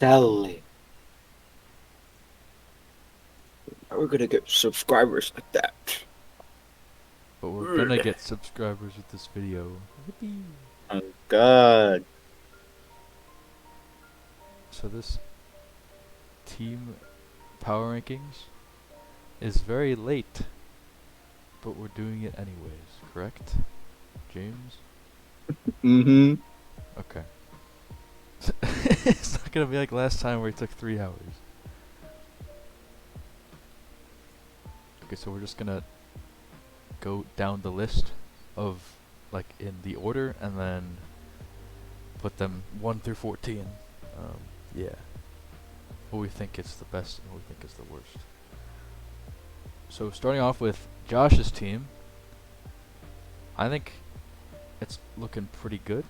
Sell it. We're gonna get subscribers like that. But we're gonna get subscribers with this video. Yippee. Oh God. So this team power rankings is very late, but we're doing it anyways, correct? James? Mm-hmm. Okay. It's not gonna be like last time where it took 3 hours. Okay, so we're just gonna go down the list of, like, in the order, and then put them 1 through 14. Yeah. What we think is the best and what we think is the worst. So starting off with Josh's team, I think it's looking pretty good.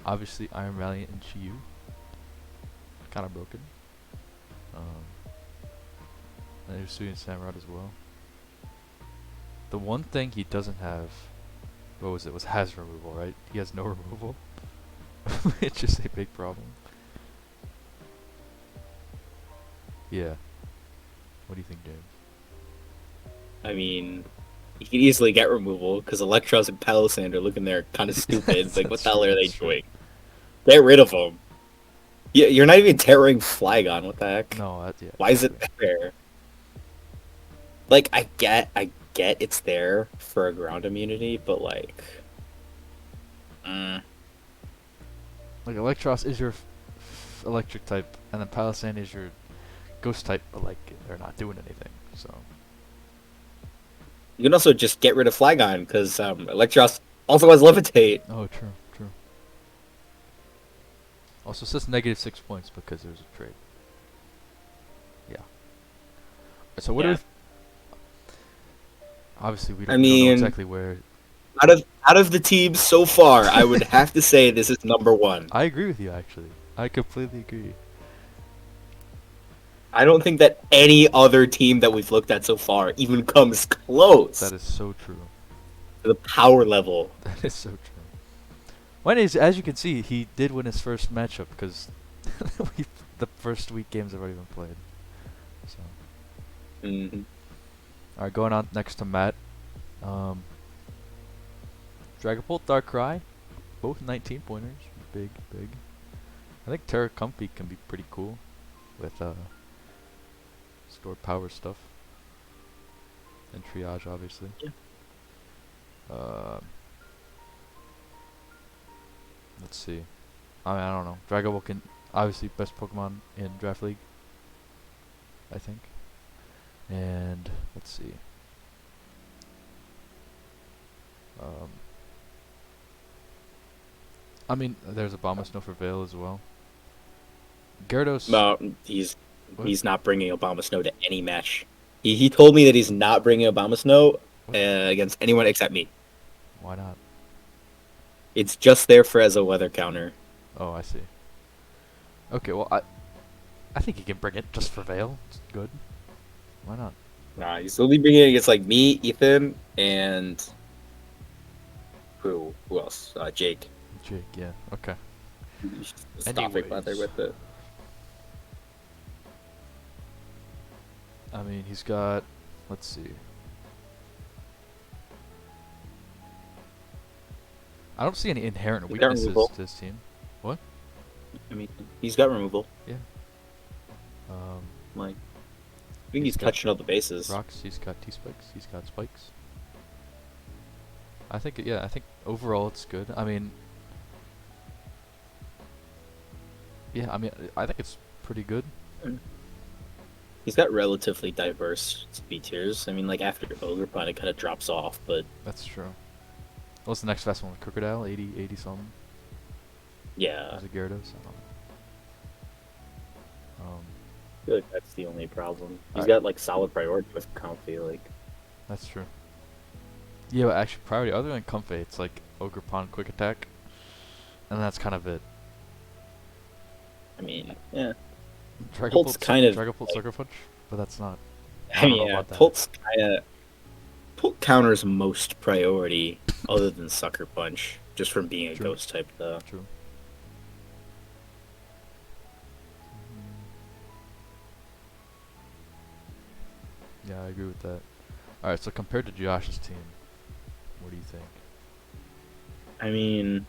Obviously Iron Valiant and Chiyu, kind of broken. And Usui and Samurott as well. The one thing he doesn't have, what was it? Was has removal, right? He has no removal. It's just a big problem. Yeah. What do you think, James? I mean, you can easily get removal because Electros and Palisand are looking there kind of stupid. It's like, what the hell are they doing? Get rid of them. You're not even tearing Flagon. What the heck? No, that, yeah. Why is it there? Like, I get it's there for a ground immunity, but like, Like Electros is your electric type, and then Palisand is your ghost type, but like they're not doing anything. So you can also just get rid of Flagon because Electros also has Levitate. oh, true, true. Also says -6 points because there's a trade. Yeah. So what Yeah. if? Obviously, we I don't know mean, exactly where. out of the teams so far, I would have to say this is number one. I agree with you, actually. I completely agree. I don't think that any other team that we've looked at so far even comes close That is so true. to the power level. That is so true. Well, anyways, as you can see, he did win his first matchup because the first week games have already been played. So. Mm-hmm. Alright, going on next to Matt. Dragapult, Darkrai, both 19 pointers. Big, big. I think Terra Comfy can be pretty cool with stored power stuff. And Triage, obviously. Yeah. Let's see. I don't know. Dragapult can obviously best Pokemon in Draft League, I think. And let's see. I mean, there's Abomasnow for Veil as well. Gyarados. No, he's not bringing Abomasnow to any match. He told me that he's not bringing Abomasnow against anyone except me. Why not? It's just there for as a weather counter. Oh, I see. Okay, well, I think he can bring it just for Veil. It's good. Why not? Nah, he's only bringing it against like me, Ethan, and who else? Jake. Jake, yeah. Okay. Stopping weather with it. I mean, he's got. Let's see. I don't see any inherent weaknesses to this team. What? I mean, he's got removal. Yeah. Like, I think he's touching all the bases. Rocks. He's got T-spikes. He's got spikes. I think, yeah. I think overall it's good. I mean, yeah. I mean, I think it's pretty good. He's got relatively diverse speed tiers. I mean, like after Ogerpon, it kind of drops off, but that's true. What's the next fast one? Crocodile, 80 something. Yeah. Was it Gyarados? I don't know. I feel like that's the only problem. He's got like solid priority with Comfy, like. That's true. Yeah, but actually priority other than Comfy, it's like Ogerpon Quick Attack, and that's kind of it. I mean, yeah. Dragapult's kind of Dragapult like, Sucker Punch, but that's not. I mean, yeah. Pult's kind of counters most priority, other than Sucker Punch, just from being a ghost type, though. True. Yeah, I agree with that. All right, so compared to Josh's team, what do you think? I mean,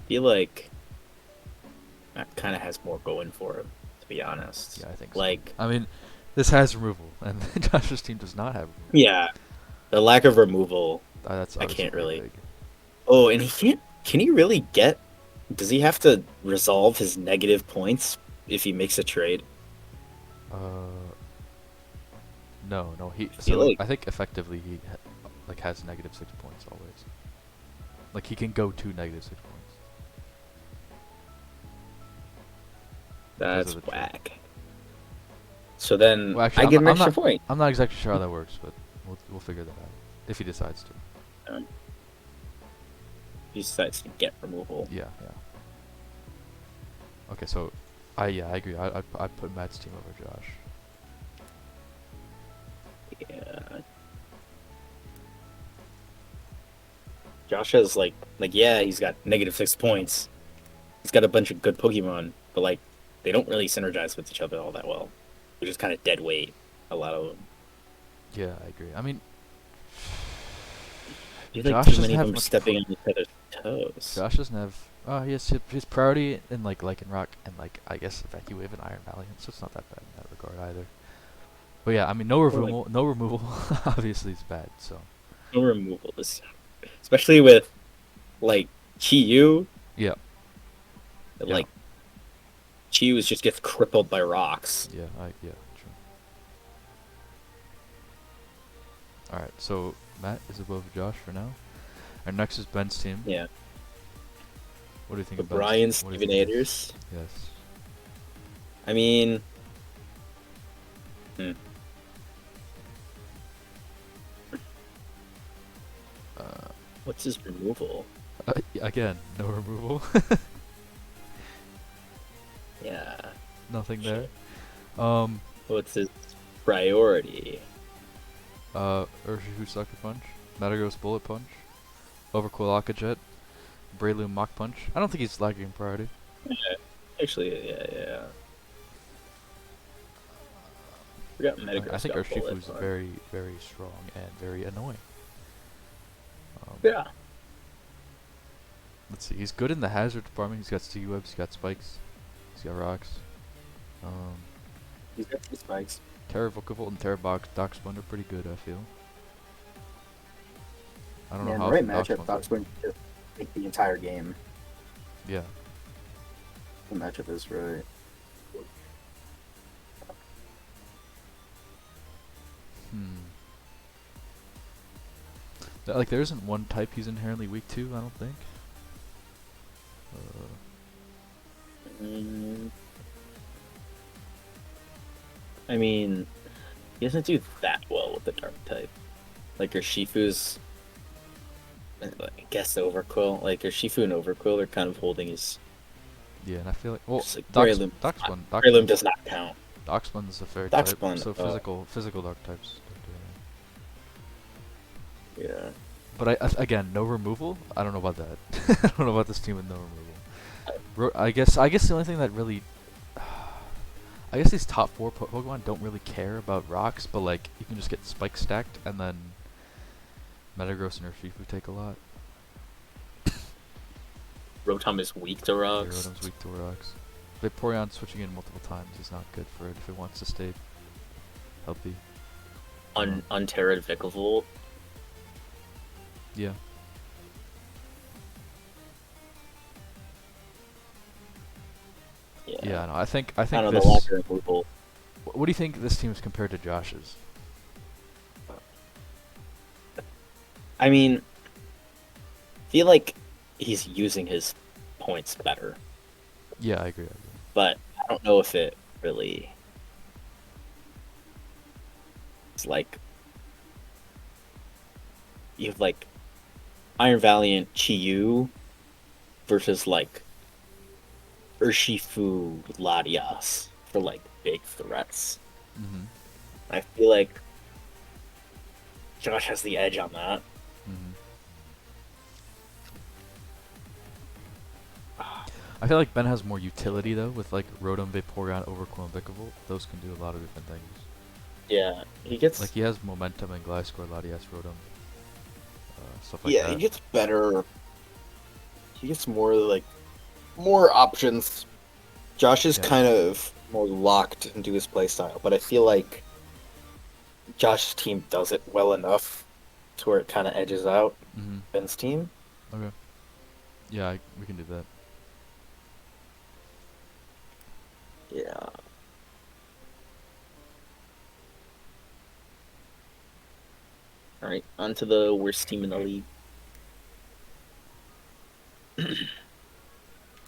I feel like Matt kind of has more going for him, to be honest. Yeah, I think so. Like, I mean, this has removal, and Josh's team does not have removal. yeah, the lack of removal, That's I obviously can't pretty really. big. Oh, and he can't. Can he really get? Does he have to resolve his negative points if he makes a trade? Uh, no, no. He I feel so like I think effectively like has -6 points always. Like he can go to -6 points because of that's the trade. whack. So then Well, I actually, get an extra point. I'm not exactly sure how that works, but we'll figure that out if he decides to. Um, he decides to get removal. Yeah, yeah. Okay, so I agree. I put Matt's team over Josh. Yeah. Josh has like yeah, he's got -6 points. He's got a bunch of good Pokemon, but like they don't really synergize with each other all that well. They're just kind of dead weight. A lot of them. Yeah, I agree. I mean, I feel like Josh too doesn't many of have them much. stepping on each other's toes. Josh doesn't have. He has his priority in like Lycanroc and like I guess Evacuate and Iron Valiant, so it's not that bad in that regard either. But yeah, I mean, no Or like removal. No removal. Obviously, is bad. So no removal this, especially with like Chi yeah, yeah, like Chi just gets crippled by rocks. yeah, true. All right, so Matt is above Josh for now. Our next is Ben's team. Yeah, What do you think but of Ben's? Brian What do you think of his? Stevenators. Yes. I mean, hmm, Uh, what's his removal? again, no removal. Yeah, Nothing there. shit. Um, What's his priority? Urshifu Sucker Punch, Metagross Bullet Punch, Overcool Aqua Jet, Breloom Mach Punch. I don't think he's lagging in priority. Yeah, actually, yeah. Forgot I Metagross think got bullet. Urshifu is very, very strong and very annoying. Yeah, Let's see. He's good in the hazard department. He's got Sticky Webs. He's got Spikes. He's got Rocks. Um, he's got 2 spikes. Terra Vocavolt and Terra Darkspawn are pretty good, I feel. I don't Yeah, know in how the right often matchup, Darkspawn's Doxburn just take the entire game. Yeah. The matchup is right. Like, there isn't one type he's inherently weak to, I don't think. Mm, I mean, he doesn't do that well with the dark type. Like Urshifu's, I guess Overquill. Like Urshifu and Overquill are kind of holding his. Yeah, and I feel like, well, Just like Breloom. Breloom does not count. Darkspawn's a fairy type, Darkspawn, so physical dark types don't do anything. Yeah. But again, no removal. I don't know about that. I don't know about this team with no removal. I guess the only thing that really, I guess these top 4 Pokemon don't really care about rocks, but like you can just get Spike stacked and then Metagross and Urshifu take a lot. Rotom is weak to Yeah, rocks. Rotom's weak to rocks. Vaporeon switching in multiple times is not good for it if it wants to stay healthy. Unterra Vikavolt. Yeah. Yeah, no, I think I don't know, this. the lack of removal. What do you think this team is compared to Josh's? I mean, I feel like he's using his points better, Yeah, I agree. but I don't know if it really. It's like you have like Iron Valiant Chi versus like Urshifu Latias for like big threats. Mm-hmm. I feel like Josh has the edge on that. Mm-hmm. I feel like Ben has more utility though, with like Rotom, Vaporeon, Overcool, and Vikavolt. Those can do a lot of different things. Yeah, he gets. Like he has momentum and Gliscor, Latias, Rotom, stuff like Yeah, he that. gets better. He gets more options. Josh is Yeah. kind of more locked into his playstyle, but I feel like Josh's team does it well enough to where it kind of edges out Mhm. Ben's team. Okay. Yeah, we can do that. Yeah. All right, on to the worst team in the league.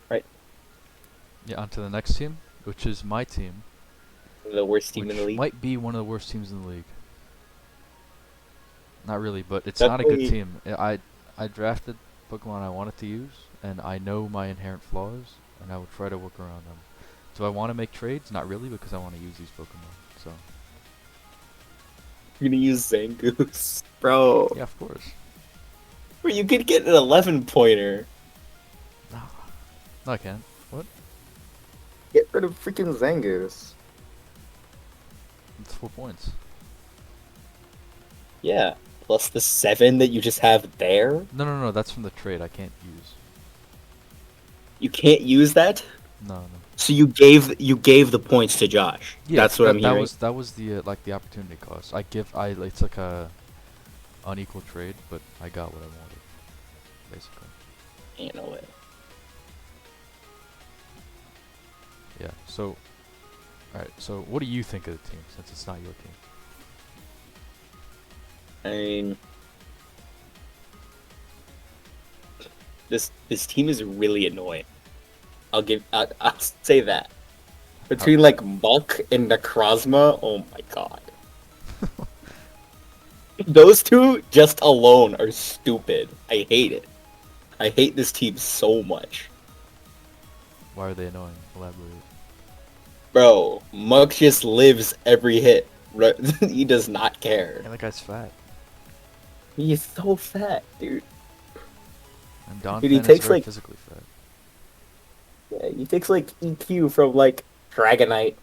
Right, Yeah, on to the next team, which is my team, the worst team in the which league. might be one of the worst teams in the league. Not really, but it's not a good Definitely. team. I drafted Pokemon I wanted to use, and I know my inherent flaws, and I will try to work around them. Do I want to make trades? Not really, because I want to use these Pokemon. So You're gonna use Zangoose, bro. yeah, of course. Bro, you could get an 11 pointer. No, no, I can't. What? Get rid of freaking Zangoose. It's 4 points. Yeah, plus the 7 that you just have there. No, no, no. That's from the trade. I can't use. You can't use that. No, no. So you gave the points to Josh. Yeah, That's what I'm hearing. that was the like the opportunity cost. It's like a unequal trade, but I got what I wanted, basically. Ain't no way. Yeah. So, all right. So, what do you think of the team since it's not your team? I mean, this team is really annoying. I'll say that. Between like Muck and Necrozma, oh my god. Those two just alone are stupid. I hate it. I hate this team so much. Why are they annoying? Elaborate. Bro, Muck just lives every hit. He does not care. Yeah, that guy's fat. He is so fat, dude. And Don Dude, he Fan is takes very like physically fat. yeah, he takes like EQ from like Dragonite.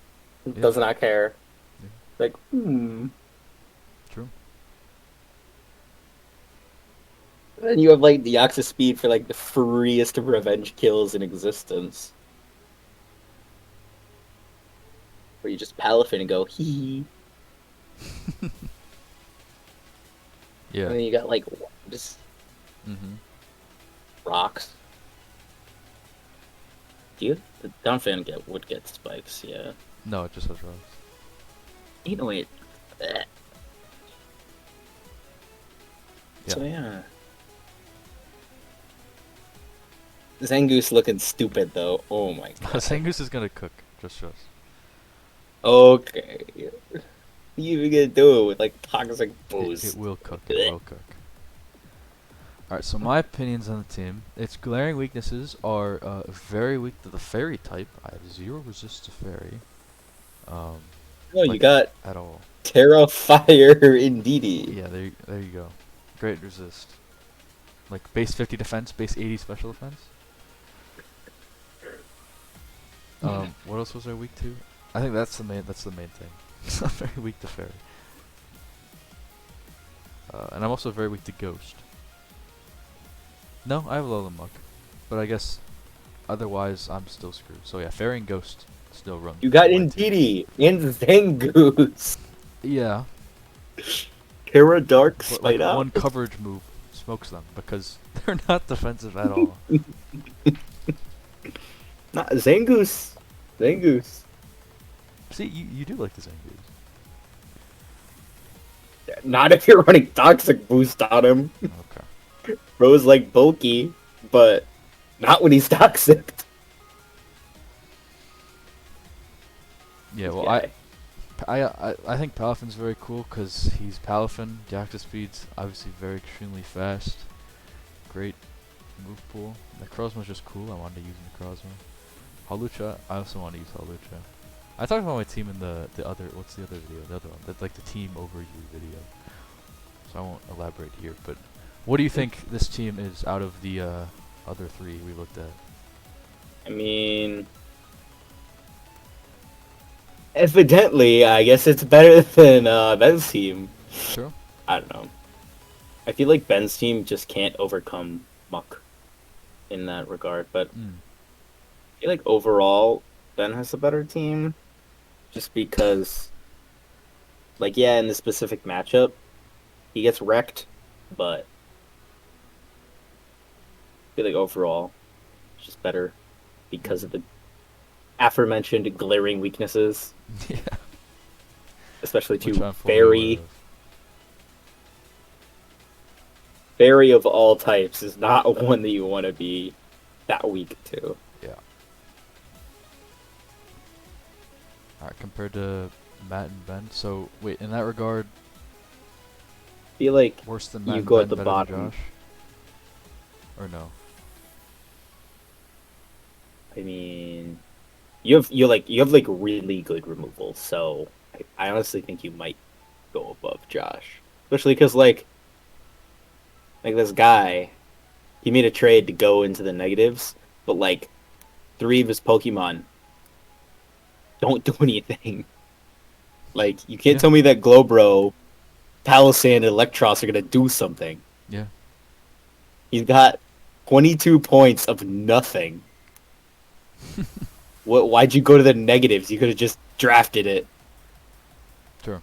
He Yeah. does not care. Yeah. Like, True. And you have like the Oxa speed for like the freest of revenge kills in existence. Where you just Palafin and go hee. Yeah. And then you got like just Mm-hmm. rocks. Do you? The Donphan would get spikes, yeah. No, it just has rocks. You know it. Yeah. So yeah. Zangoose looking stupid though. Oh my god. Zangoose is gonna cook. Just trust. Okay. You even gonna do it with like toxic It boost. will cook. It will cook. Alright, so my opinions on the team. Its glaring weaknesses are very weak to the fairy type. I have 0 resist to fairy. Oh, you Like, got at all. Terra Fire Indeedy. Yeah, there you go. Great resist. Like base 50 defense, base 80 special defense. What else was I weak to? I think that's the main thing. It's not very weak to fairy. And I'm also very weak to ghost. No, I have Lola Muck, but I guess otherwise I'm still screwed. So yeah, fairy and ghost still run. You got my team. Indeedy and Zangoose. Yeah, Terra Dark but like Spite Out. one coverage move smokes them because they're not defensive at all. Not Zangoose. Zangoose. See, you do like the Zangoose. Not if you're running Toxic Boost on him. Okay. Bro's like bulky, but not when he's toxic. Yeah, well, Okay. I think Palafin's very cool because he's Palafin. The active speed's obviously very extremely fast. Great move pool. Necrozma's just cool. I wanted to use Necrozma. Hawlucha, I also want to use Hawlucha. I talked about my team in the other, what's the other video? The other one, that's like the team overview video. So I won't elaborate here, but what do you think this team is out of the other 3 we looked at? I mean, Evidently, I guess it's better than Ben's team. True. I don't know. I feel like Ben's team just can't overcome Muck in that regard, but Mm. I feel like overall Ben has a better team, just because, like, yeah, in the specific matchup, he gets wrecked, but I feel like overall, it's just better because of the aforementioned glaring weaknesses, Yeah. especially Which to I'm fully aware of. Fairy of all types is not one that you want to be that weak to. Yeah. Alright, compared to Matt and Ben. So, wait, in that regard, I feel like worse than Matt you and go Ben, at the better than bottom. Josh? Or no? I mean, you have like really good removal, so I honestly think you might go above Josh, especially because like this guy, he made a trade to go into the negatives, but like three of his Pokemon don't do anything. Like you can't Yeah. tell me that Glowbro, Palisand, and Electros are gonna do something. Yeah. He's got 22 points of nothing. Why'd you go to the negatives? You could have just drafted it. True.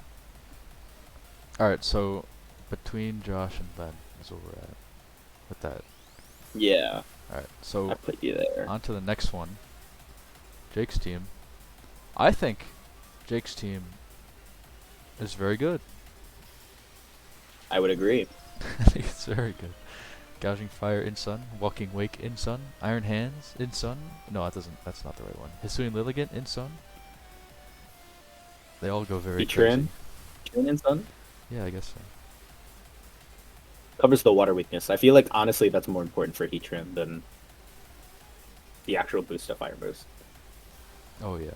Alright, so between Josh and Ben is where we're at with that. Yeah, Alright, I so put you there. on to the next one. Jake's team. I think Jake's team is very good. I would agree. I think it's very good. Gouging Fire in Sun, Walking Wake in Sun, Iron Hands in Sun. No, that's not the right one. Hisuian Lilligant in Sun. They all go very crazy. Heatran and Sun Yeah, I guess so. covers the water weakness. I feel like honestly that's more important for Heatran than the actual boost of Fire Boost. Oh yeah.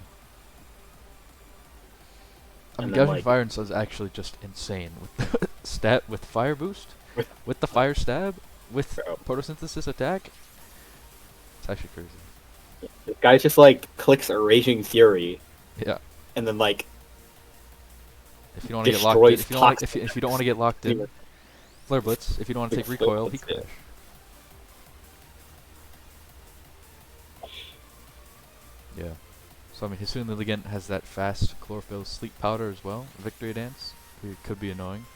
I mean, And then, Gouging like- Fire in Sun is actually just insane with the stat with Fire Boost, with the Fire Stab, with Bro. Photosynthesis attack. It's actually crazy. This guy just like clicks a Raging Fury Yeah. and then like If you don't want to get locked in, destroys if you don't want to get locked in, Toxic. Flare Blitz. If you don't want to Big take Flare recoil, Blitz, Heat yeah. Crash. Yeah. So I mean, Hisuian Lilligant has that fast Chlorophyll Sleep Powder as well. Victory Dance. It could be annoying.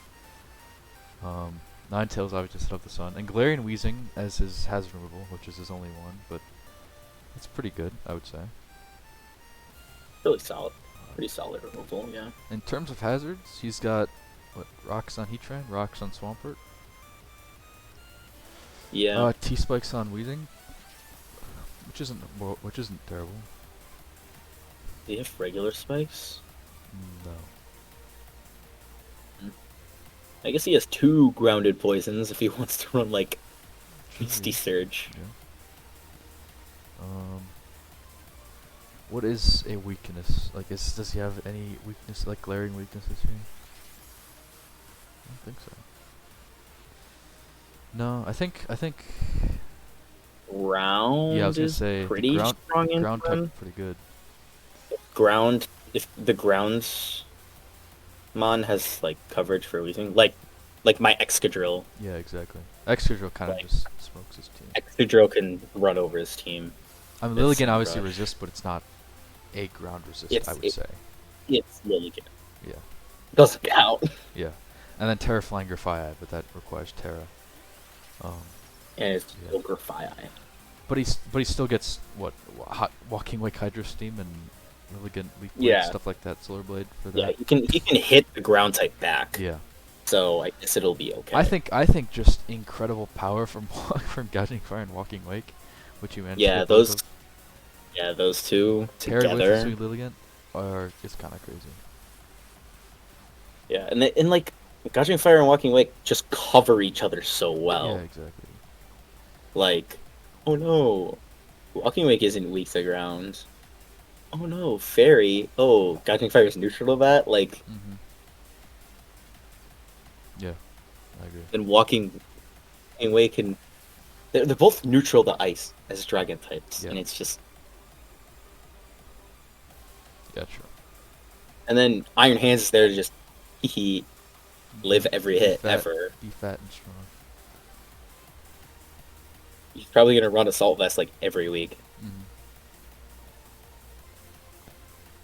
Ninetales obviously set up the sun. And Galarian Wheezing as his hazard removal, which is his only one, but it's pretty good, I would say. really solid. Pretty solid removal, yeah. In terms of hazards, he's got what, Rocks on Heatran, Rocks on Swampert, Yeah. T-Spikes on Wheezing, which isn't terrible. Do you have regular spikes? No. I guess he has two grounded poisons if he wants to run like Beastie True. Surge. Yeah. What is a weakness? Like, does he have any weakness, like glaring weaknesses here? I don't think so. No, I think. Ground Yeah, I was gonna is say pretty ground, strong in ground him. type pretty good. Ground, if the ground mon has like coverage for weaving, like my Excadrill. Yeah, exactly. Excadrill kind of Like- just smokes his team. Excadrill can run over his team. I mean, it's Lilligant some obviously rush. resists, but it's not a ground resist. It's- I would it- say. It's really good. Yeah, Doesn't count. yeah. And then Terra Flying Grafaiad, but that requires Terra. And it's Yeah. Ogre Fire. But he still gets what hot Walking Wake Hydro Steam and Lilligant Leaf Blade, Yeah. stuff like that. Solar Blade for Yeah, that. he can hit the ground type back. Yeah. So I guess it'll be okay. I think just incredible power from from Gouging Fire and Walking Wake, which you managed to Yeah, get both those of. yeah, those two Paired with together. Sweet Lilligant are just kind of crazy. Yeah, and like Gushing Fire and Walking Wake just cover each other so well. Yeah, exactly. Like, oh no, Walking Wake isn't weak to ground. Oh no, Fairy. Oh, Gushing Fire is neutral to that. Like, Mhm. Yeah, I agree. then Walking Wake can. They're both neutral to ice as dragon types, Yeah. and it's just Yeah, true. And then Iron Hands is there to just he live every Be hit fat, ever. Be fat and strong. He's probably gonna run Assault Vest like every week. Mm-hmm.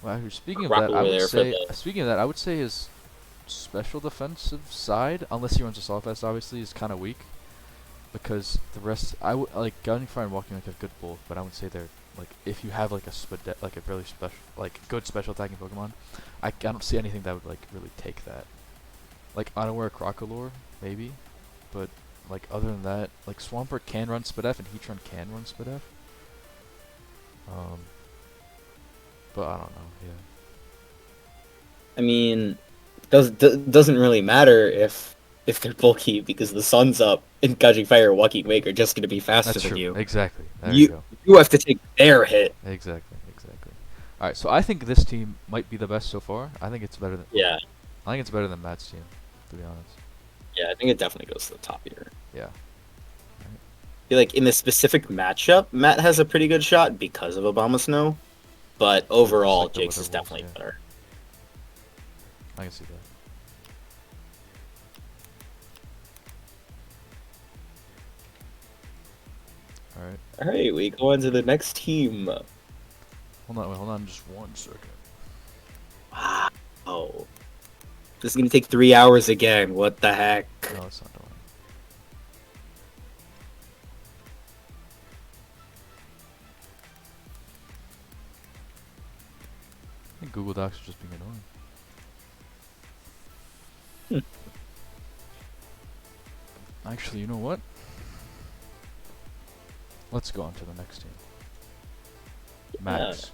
Well, actually, speaking of Rock that, I over would there for say his special defensive side, unless he runs Assault Vest, obviously, is kind of weak. Because the rest, I would like Guiding Fire and Walking like have good both, but I would say they're like if you have like like a really special, like good special attacking Pokemon, I don't see anything that would like really take that. Like Unaware Crocolore, maybe, but like other than that, like Swampert can run Spadef and Heatran can run Spadef. But I don't know. Yeah. I mean, doesn't really matter if they're bulky because the sun's up and Gushing Fire or Walking Wake are just gonna be faster That's than true. you. Exactly. There you You go. you have to take their hit. Exactly. All right. So I think this team might be the best so far. I think it's better than. Yeah, I think it's better than Matt's team, to be honest. yeah, I think it definitely goes to the top here. Yeah. I feel like in this specific matchup, Matt has a pretty good shot because of Obama Snow, but overall, like the Jake's weather is rules, definitely yeah. better. I can see that. All right. All right, we go on to the next team. Hold on, just 1 second. Wow, this is gonna take 3 hours again. What the heck? No, it's not. Don't worry. I think Google Docs is just being annoying. Actually, you know what? Let's go on to the next team. Max.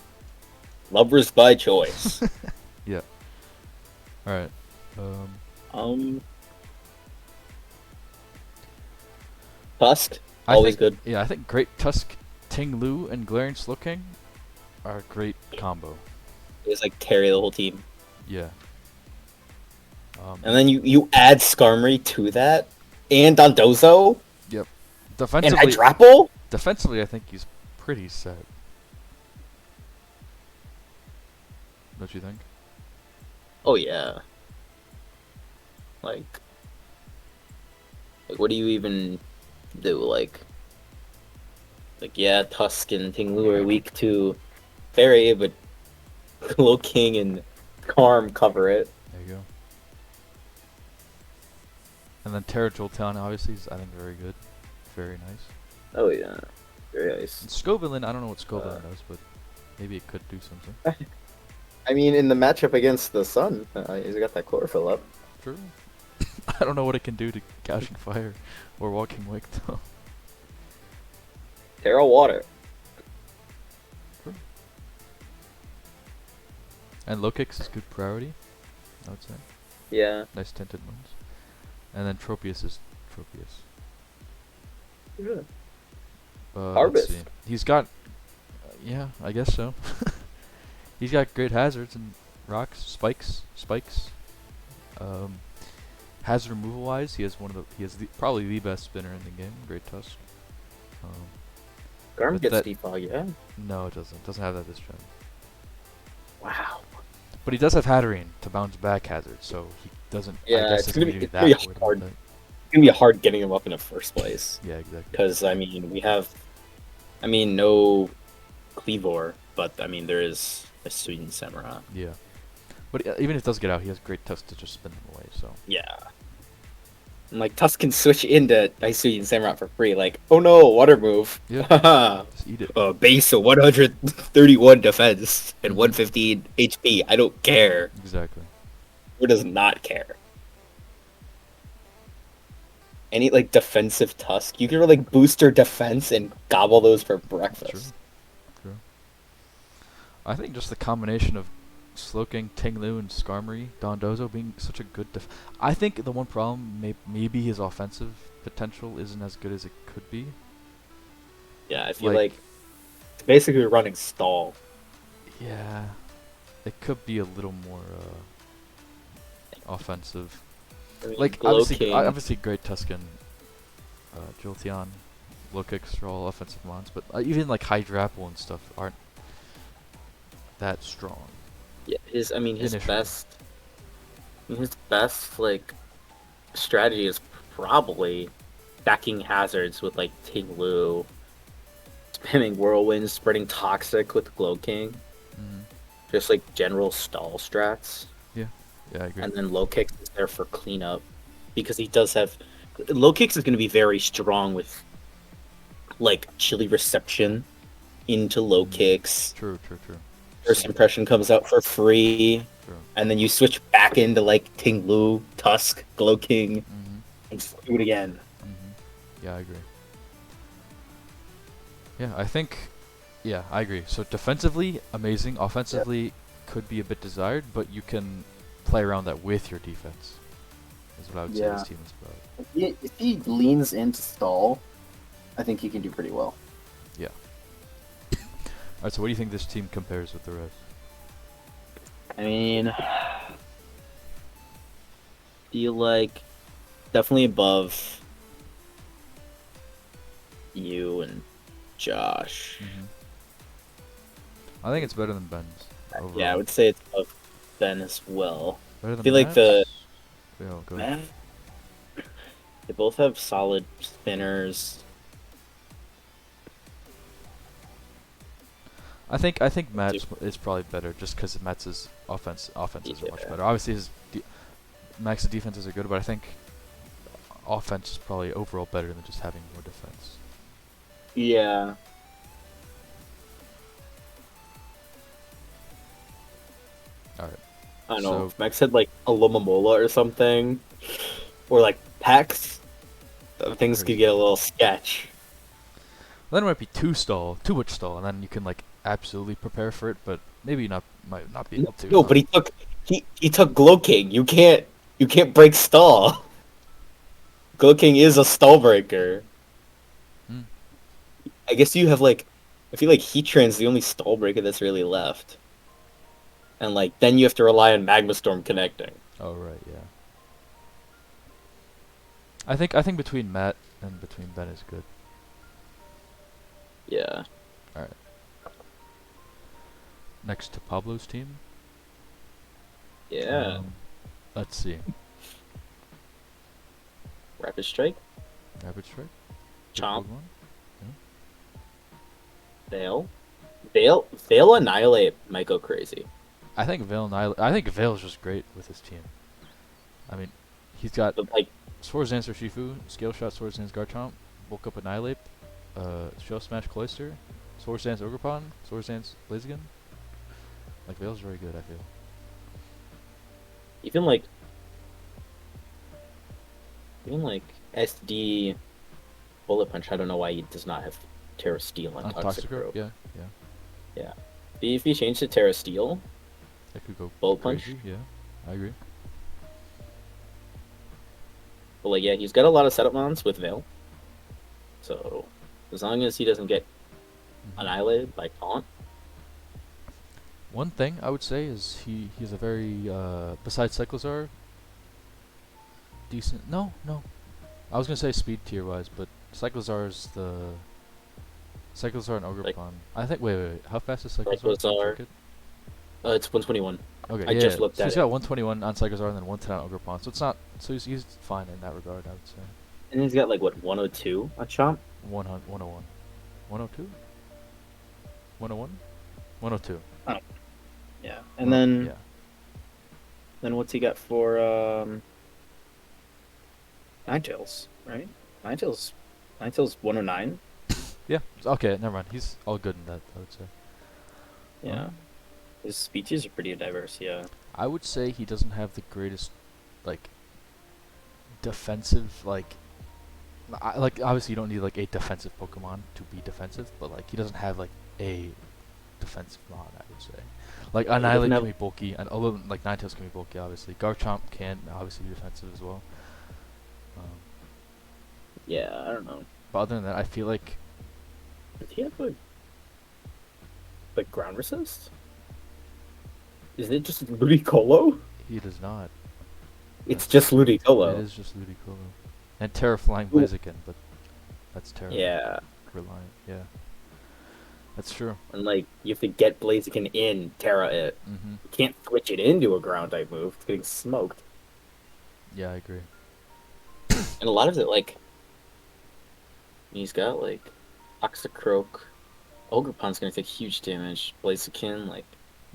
Lovers by choice. Yeah. All right. Tusk, always good. Yeah, I think Great Tusk, Ting Lu, and Glaring Slowking are a great combo. It's like carry the whole team. Yeah. And then you add Skarmory to that, and Dondozo, Yep. and Defensively, Hydrapple. defensively, I think he's pretty set. Don't you think? Oh yeah. Like what do you even do? Like yeah, Tusk and Tinglu are weak to Fairy, but Lil King and Karm cover it. There you go. And then Terra Jolteon, obviously, is I think very good, very nice. Oh yeah, very nice. And Scovillain, I don't know what Scovillain does, but maybe it could do something. I mean, in the matchup against the Sun, he's got that chlorophyll up. True. I don't know what it can do to Gashing Fire or Walking Wake though. Terra Water. And low kicks is good priority, I would say. Yeah. Nice tinted ones. And then Tropius is Tropius. Yeah. Let's Harvest. see. He's got, yeah, I guess so. He's got great hazards and rocks, spikes. Hazard removal wise, he has probably the best spinner in the game. Great Tusk. Garm But gets that- defog, yeah. No, it doesn't. Doesn't have that this gen. Wow. But he does have Hatterene to bounce back hazard, so he doesn't. I Yeah, guess it's isn't gonna be- really it's gonna be that worried hard. about that. It's gonna be hard getting him up in the first place. Yeah, exactly. Because I mean, we have, no Cleavor, but I mean there is a Sweden Samurai. Yeah. But even if it does get out, he has great Tusk to just spin them away. So Yeah. And like Tusk can switch into Hisuian Samurott for free. Like, oh no, water move. yeah, just eat it. Base of 131 defense and Mhm. 115 HP. I don't care. Exactly. Who does not care? Any like defensive Tusk, you can like boost your defense and gobble those for breakfast. True. I think just the combination of Slowking, Tinglu, and Skarmory, Dondozo being such a good I think the one problem maybe his offensive potential isn't as good as it could be. Yeah, I feel like it's basically running stall. Yeah, it could be a little more offensive. I mean, Like Glowking- obviously Great Tuscan, Jolteon, low kicks are all offensive mons, but even like Hydrapple and stuff aren't that strong. Yeah, his Initially. best like strategy is probably stacking hazards with like Ting Lu, spamming whirlwinds, spreading toxic with Glow King, Hmm. just like general stall strats, Yeah. Yeah, I agree. and then low kicks is there for cleanup because he does have low kicks is going to be very strong with like chili reception into low Hmm. kicks. True, true, true. First impression comes out for free, True. and then you switch back into like Ting Lu, Tusk, Glow King, Hmm. and just do it again. Hmm. Yeah, I agree. Yeah, I think. Yeah, I agree. So defensively, amazing. Yeah. Offensively, could be a bit desired, but you can play around that with your defense. Is what I would say this Yeah. team is about. If he leans into stall, I think he can do pretty well. Yeah. Alright, so what do you think this team compares with the rest? I mean, feel like definitely above you and Josh. Hmm. I think it's better than Ben's Yeah, I overall. would say it's above Ben as well. Better I than feel like the Matt's? Yeah, go ahead. man, they both have solid spinners. I think Matt's is probably better just because Matt's offenses are much Yeah. better. Obviously, Max's defenses are good, but I think offense is probably overall better than just having more defense. Yeah. All right. I don't know. So If Max had like a Lomamola or something, or like Pax, things could crazy. get a little sketch. Then it might be too much stall, and then you can like absolutely prepare for it, but maybe not might not be able to. No, but he took Glow King. You can't break stall. Glow King is a stall breaker. Hmm. I guess you have like I feel like Heatran's the only stall breaker that's really left. And like then you have to rely on Magma Storm connecting. Oh right, yeah. I think between Matt and between Ben is good. Yeah. All right. Next to Pablo's team. Yeah. Let's see. Rapid Strike, Rapid Strike. Good Chomp, Pokemon. Veil. Veil Annihilate might go crazy. I think I think Vale's just great with his team. I mean, he's got But like Swords Dance Urshifu, Scale Shot Swords Dance Garchomp, Bulk Up Annihilate, Shell Smash Cloyster, Swords Dance Ogerpon, Swords Dance Blaziken. Like Vale's very good, I feel. even like even like SD Bullet Punch, I don't know why he does not have Terra Steel and On Toxic Toxicroak, Rope. yeah, yeah. Yeah. If he changed to Terra Steel, That could go Bullet Punch. crazy, yeah. I agree. But like yeah, he's got a lot of setup mons with Veil. So as long as he doesn't get Mhm. annihilated by Taunt. One thing I would say is he's a very besides Cyclozar, decent. No. I was gonna say speed tier wise, but Cyclozar's the Cyclozar and Like Ogerpon. I think. Wait. How fast is Cyclozar? Can you Cyclozar. check it? It's 121. Okay, I yeah. just looked So at he's it. got 121 on Cyclozar and then 110 on Ogerpon. So it's not. So he's fine in that regard, I would say. And he's got like what 102 on Chomp? 100, 101, 102, 101, 102. Oh, yeah. And then yeah. what's he got for Ninetales, right? Ninetales 109. Yeah. Okay. Never mind. He's all good in that, I would say. Yeah. Um, His speeches are pretty diverse, yeah. I would say he doesn't have the greatest, like, defensive, like obviously you don't need like a defensive Pokemon to be defensive, but like he doesn't have like a defensive mod, I would say. Like He doesn't Annihilate have can be bulky, and although like Ninetales can be bulky, obviously Garchomp can obviously be defensive as well. Um, yeah, I don't know. but other than that, I feel like Does he have like ground resist? Is it just Ludicolo? he does not. It's That's just it Ludicolo. is just Ludicolo and Terraflying Ooh. Blaziken, but that's Terra Yeah. reliant. Yeah. That's true. And like you have to get Blaziken in, Terra it. Mhm. You can't switch it into a ground type move. It's getting smoked. Yeah, I agree. And a lot of it, like he's got like Toxicroak. Ogerpon's gonna take huge damage. Blaziken, like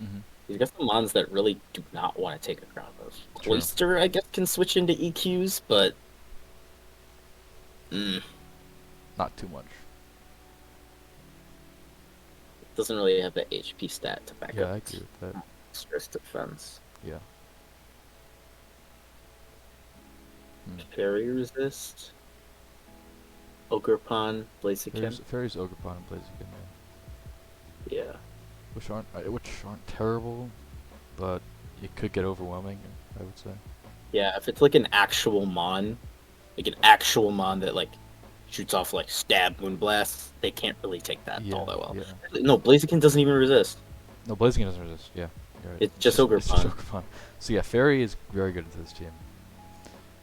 Mhm. he's got some mons that really do not want to take a ground move. True. Cloister, I guess, can switch into EQs, but mm, Not too much. doesn't really have the HP stat to back Yeah, up I its agree with that. stress defense. Yeah. Hmm. Parry resist. Ogerpon, Blaziken. Fairies, Ogerpon, and Blaziken, yeah. Yeah. Which aren't terrible, but it could get overwhelming, I would say. Yeah, if it's like an actual mon, that like shoots off like stab moonblasts, they can't really take that all that well. Yeah. No, Blaziken doesn't even resist. No, Blaziken doesn't resist, yeah. You're right. It's just It's just Ogerpon. Ogerpon. So yeah, Fairy is very good at this team.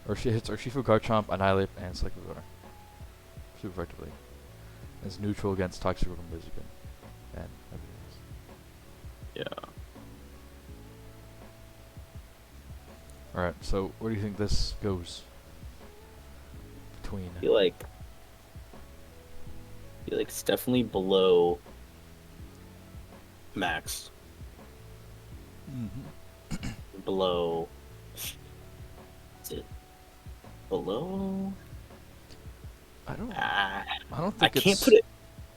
Or she hits Urshifu, Garchomp, Annihilate, and Cyclizar. Super effectively. It's neutral against Toxic and Blaziken. And everything else. Yeah. Alright, so where do you think this goes? Between. I feel like it's definitely below max. Mm-hmm. Below. Is it below? I don't I think can't it's. put it.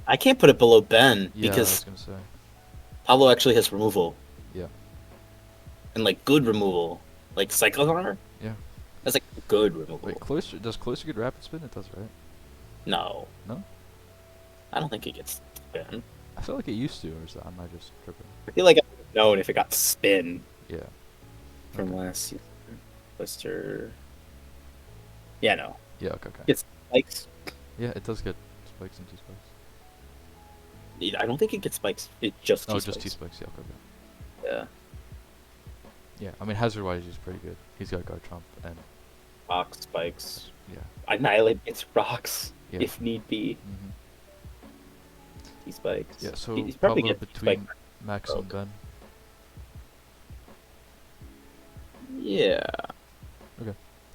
I can't put it below Ben Yeah, I was because gonna say. Pablo actually has removal Yeah. and like good removal, like Cyclizar. Yeah. That's like good removal. Wait, does Cloister get Rapid Spin? It does, right? No, No? I don't think it gets spin. I feel like it used to, or is that am I just tripping? I feel like I would have known if it got spin Yeah. from Okay. last season. Blister. Yeah, no. Yeah, okay. It's spikes. Yeah, it does get spikes and T-spikes. I don't think it gets spikes. It just Oh, T-spikes. just T-spikes, yeah, okay. Yeah. Yeah, I mean, hazard-wise, he's pretty good. He's got Garchomp, and Rock spikes. yeah. Annihilate its rocks Yeah. if need be. Mm-hmm. T-spikes. Yeah, so He's probably Pablo get between spike. Max and Ben. Yeah.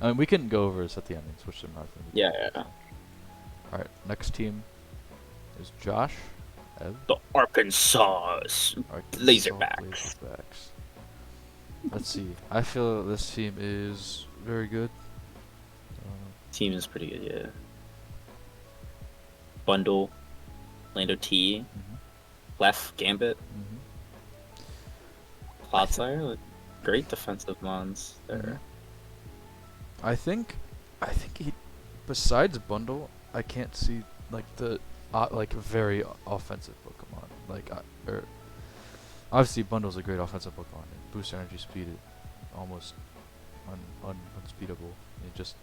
I mean, we can go over this at the end and switch them out. Yeah. Alright, next team is Josh. Ev. The Arkansas Arkansas Laserbacks. Laserbacks. Let's see. I feel this team is very good. team is pretty good, yeah. Bundle, Lando T, Mhm. Clef, Gambit, Mhm. Clodsire, like, great defensive mons there. I think he. Besides Bundle, I can't see like the like very offensive Pokemon. Like obviously Bundle's a great offensive Pokemon. It boosts energy speed, almost unspeedable. It just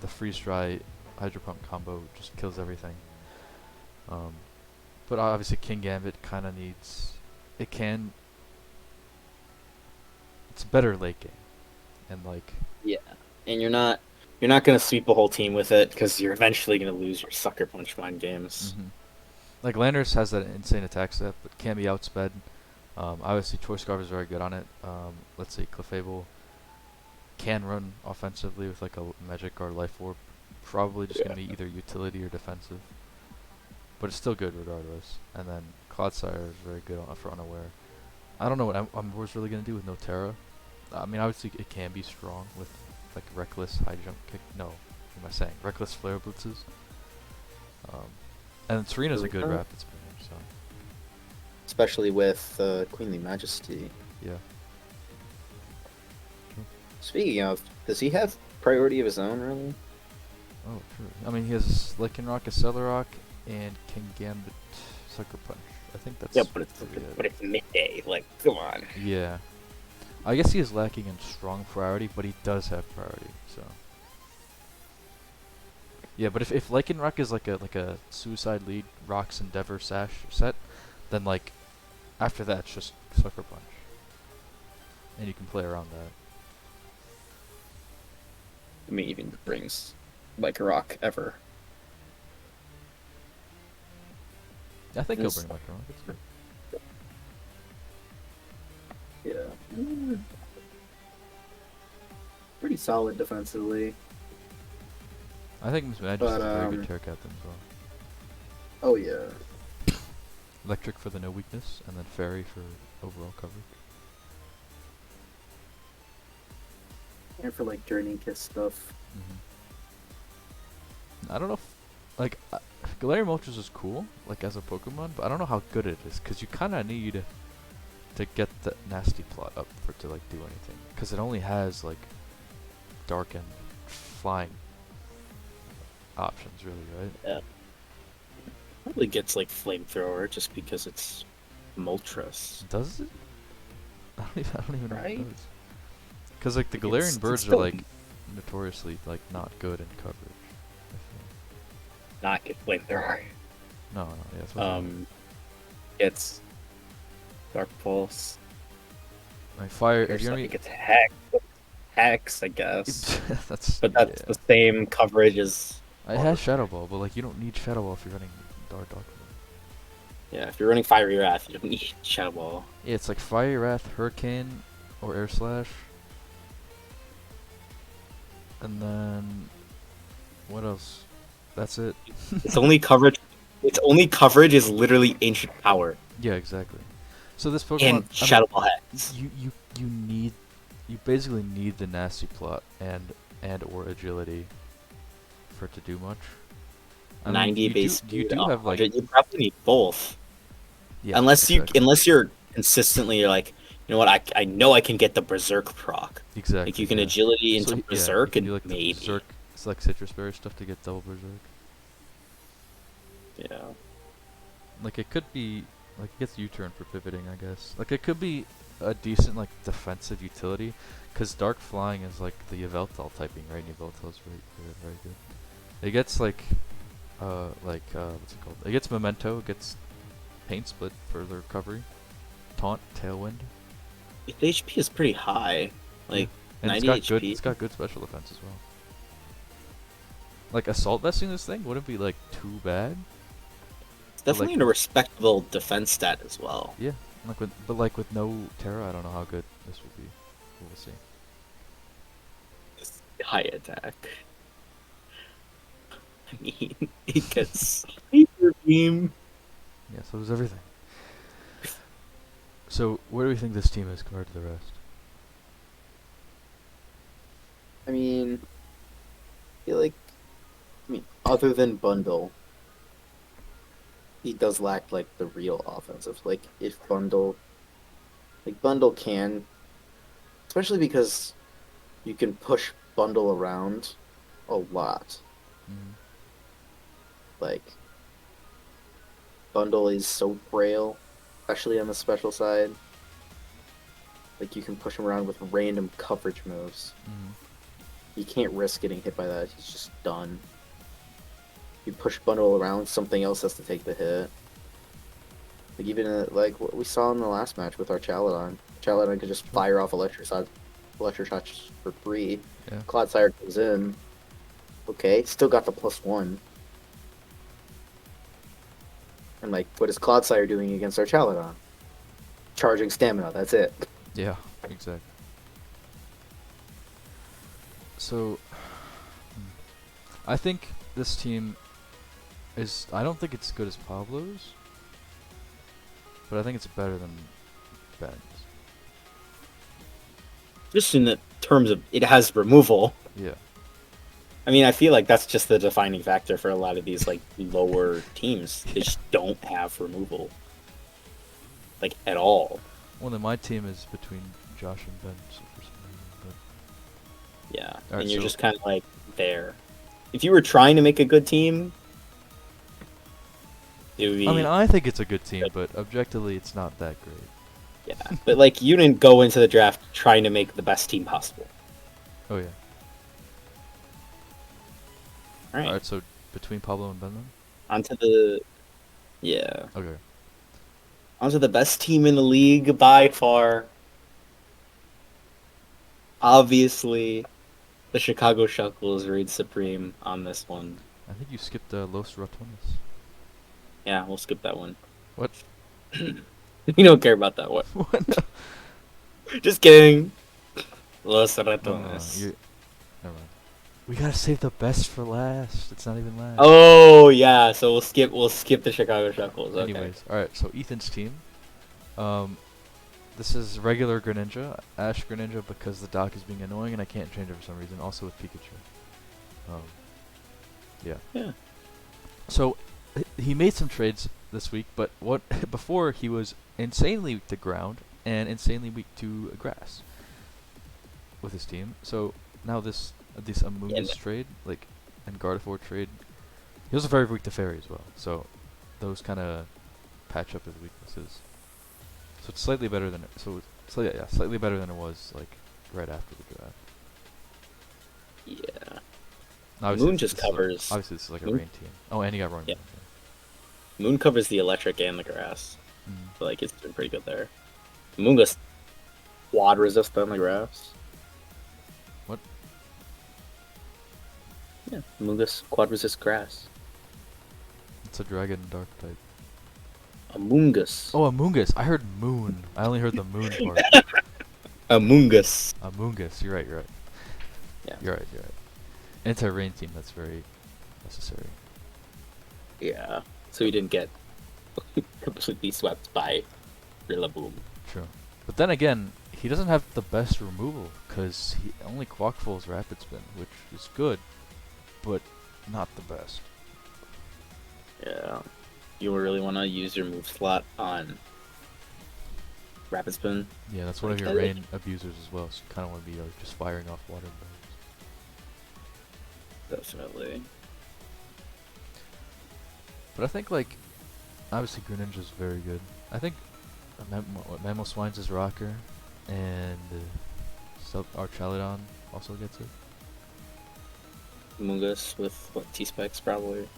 the freeze dry Hydro Pump combo just kills everything. But obviously King Gambit kind of needs. It's better late game, and like. Yeah, and you're not gonna sweep a whole team with it because you're eventually gonna lose your Sucker Punch mind games. Mm-hmm. Like Landers has that insane attack set, but can be outsped. Obviously, Choice Scarf is very good on it. Let's say Clefable can run offensively with like a Magic or Life Orb. Probably just gonna be either utility or defensive, but it's still good regardless. And then Clodsire is very good for Unaware. I don't know what Unaware's really gonna do with no Terra. I mean, obviously it can be strong with like Reckless High Jump Kick. No, what am I saying? Reckless Flare Blitzes. And Serena's a good rapid spinner, so Especially with Queenly Majesty. yeah. Speaking of, does he have priority of his own, really? Oh, true. I mean, he has Lycanroc, Accelerock, and King Gambit, Sucker Punch. I think that's. Yeah, but pretty good. it's midday. Like, come on. Yeah. I guess he is lacking in strong priority, but he does have priority, so. Yeah, but if Lycanroc is like a Suicide Lead, Rocks, Endeavor, Sash set, then like after that it's just Sucker Punch. And you can play around that. I mean, even brings like a rock ever. I think he'll Yes. bring Electro. It's good. Yeah. Pretty solid defensively. I think Miss Magis But, is a very good tier captain as well. Oh, yeah. Electric for the no weakness, and then Fairy for overall coverage. And for, like, Journey Kiss stuff. I don't know if, like, Galarian Moltres is cool, like, as a Pokemon, but I don't know how good it is, because you kind of need to get the nasty plot up for it to, like, do anything. Because it only has, like, dark and flying options, really, right? Yeah. Probably gets like flamethrower just because it's Moltres. Does it? I don't even know Right? what it does. Because, like, the It's- Galarian it's birds are, still like, notoriously, like, not good in coverage. I feel. Not get flamethrower. No, yeah, that's what I mean. It's Dark Pulse. Like, fire, if There's you're like it's Hex, I guess. that's, But that's yeah. the same coverage as. It has Shadow Ball, but, like, you don't need Shadow Ball if you're running Dark. Yeah, if you're running Fiery Wrath, you don't need Shadow Ball. Yeah, it's like Fire Wrath, Hurricane, or Air Slash. And then what else? That's it. Its only coverage. Its only coverage is literally Ancient Power Yeah, exactly. So this Pokemon, and Shadow Ball Hex. you need, you basically need the nasty plot and or agility for it to do much. I mean, 90 you base do, you speed, do have like 100. You probably need both. yeah, Unless exactly. you're consistently like, you know what, I know I can get the Berserk proc. Exactly. Like you can yeah. agility into So, yeah, you Berserk can and do like maybe. the Berserk, it's like Citrus Berry stuff to get double Berserk. Yeah. Like it could be like it gets U-turn for pivoting, I guess. Like it could be a decent like defensive utility, because Dark Flying is like the Yveltal typing, right? And Yveltal is very good. It gets like what's it called? It gets Memento, it gets Paint Split for the recovery, Taunt, Tailwind. Its HP is pretty high. Like And 90 HP. it's got good special defense as well. Like assault vesting this thing wouldn't be like too bad. It's definitely like- a respectable defense stat as well. Yeah. Like with no Terra, I don't know how good this would be. We'll see. It's high attack. I mean, it gets Hyper Beam. Yeah, so does everything. So where do we think this team is compared to the rest? I mean, other than Bundle, he does lack like the real offensive. Like if Bundle can, especially because you can push Bundle around a lot. Mm. Like Bundle is so frail, especially on the special side. Like you can push him around with random coverage moves. Mm. You can't risk getting hit by that. He's just done. You push Bundle around, something else has to take the hit. Like even like what we saw in the last match with our Chaladon. Chaladon could just fire off electric shots for free. Yeah. Clodsire goes in. Okay, still got the +1. And like, what is Clodsire doing against our Chaladon? Charging stamina. That's it. Yeah, exactly. So, I think this team is. I don't think it's as good as Pablo's, but I think it's better than Ben's. Just in the terms of it has removal. Yeah. I mean, I feel like that's just the defining factor for a lot of these like lower teams. They just don't have removal, like at all. Well, then my team is between Josh and Ben. So for some reason, Yeah, Alright, and you're so- just kind of like there. If you were trying to make a good team, it would be. I mean, I think it's a good team, but objectively, it's not that great. yeah, but like you didn't go into the draft trying to make the best team possible. Oh yeah. All right, All right. So between Pablo and Ben, then. onto the yeah, Okay. onto the best team in the league by far. Obviously, the Chicago Shuckles reign supreme on this one. I think you skipped Los Rotones. Yeah, we'll skip that one. What? We don't care about that one. What? No. Just kidding. Los No, ratones. Never mind. We gotta save the best for last. It's not even last. Oh yeah, so we'll skip the Chicago Shuffles. Okay. Anyways, alright, so Ethan's team. Um, this is regular Greninja, Ash Greninja, because the dock is being annoying and I can't change it for some reason. Also with Pikachu. Yeah. Yeah. So he made some trades this week, but what before he was insanely weak to ground and insanely weak to grass with his team. So now this Amoonguss trade, like, and Gardevoir trade, he was very weak to Fairy as well. So those kind of patch up his weaknesses. So it's slightly better than slightly better than it was like right after the draft. Yeah. Obviously Moon just covers. Obviously, this is like a Moon? rain team. Oh, and you got Roaring Yeah. Moon. Moon covers the electric and the grass. Mm. So, like, it's been pretty good there. Mungus quad resist on the grass. What? Yeah, Mungus quad resist grass. It's a dragon dark type. Amoonguss. Oh, Amoonguss. I heard moon. I only heard the moon part. Amoonguss. Amoonguss. You're right. Yeah. You're right. And it's a rain team. That's very necessary. Yeah. So he didn't get completely swept by Rillaboom. True. But then again, he doesn't have the best removal because he only Quackful's Rapid Spin, which is good, but not the best. Yeah. You really want to use your move slot on Rapid Spin? Yeah, that's one of your rain abusers as well, so you kind of want to be just firing off water burns. Definitely. But I think, like, obviously Greninja's very good. I think Mamoswine's is Rocker, and Archaludon also gets it. Mungus with, what, T-Specs probably?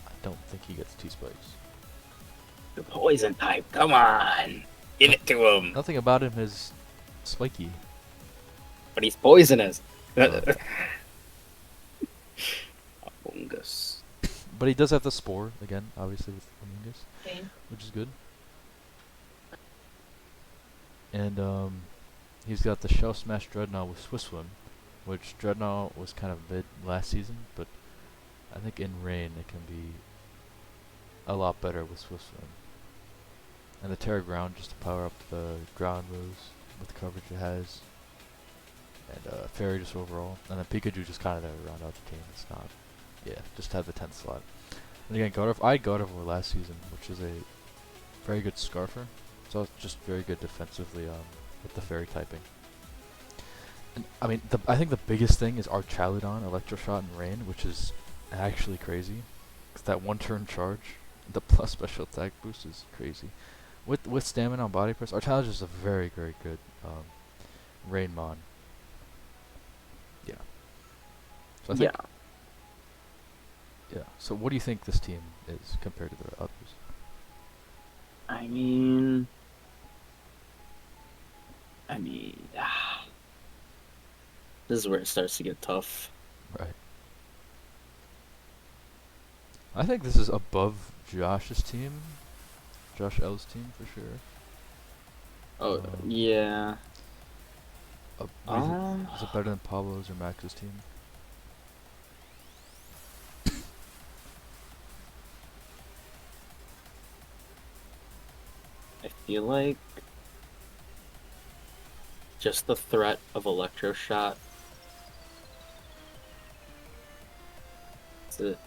I don't think he gets T-Spikes. The poison type, come on! Give it to him! Nothing about him is spiky. But he's poisonous! Oh. Mungus. But he does have the Spore, again, obviously, with Amoonguss, which is good. And he's got the Shell Smash Dreadnought with Swiss Swim, which Dreadnought was kind of mid last season, but I think in rain it can be a lot better with Swiss Swim. And the Terra Ground just to power up the ground moves with the coverage it has. And Fairy just overall. And then Pikachu just kind of there to round out the team. It's not, yeah, just have the 10th slot. And again, I had Gardevoir last season, which is a very good Scarfer. So it's just very good defensively with the Fairy typing. And I mean, I think the biggest thing is Archaludon, Electroshot, and Rain, which is actually crazy. 'Cause that one-turn charge, the plus special attack boost is crazy. With stamina on body press, Archaludon is a very, very good Rain Mon. Yeah. So I think, yeah. So what do you think this team is compared to the others? I mean, this is where it starts to get tough. Right. I think this is above Josh's team. Josh L's team for sure. Oh, yeah. Is it better than Pablo's or Max's team? I feel like just the threat of Electroshot is it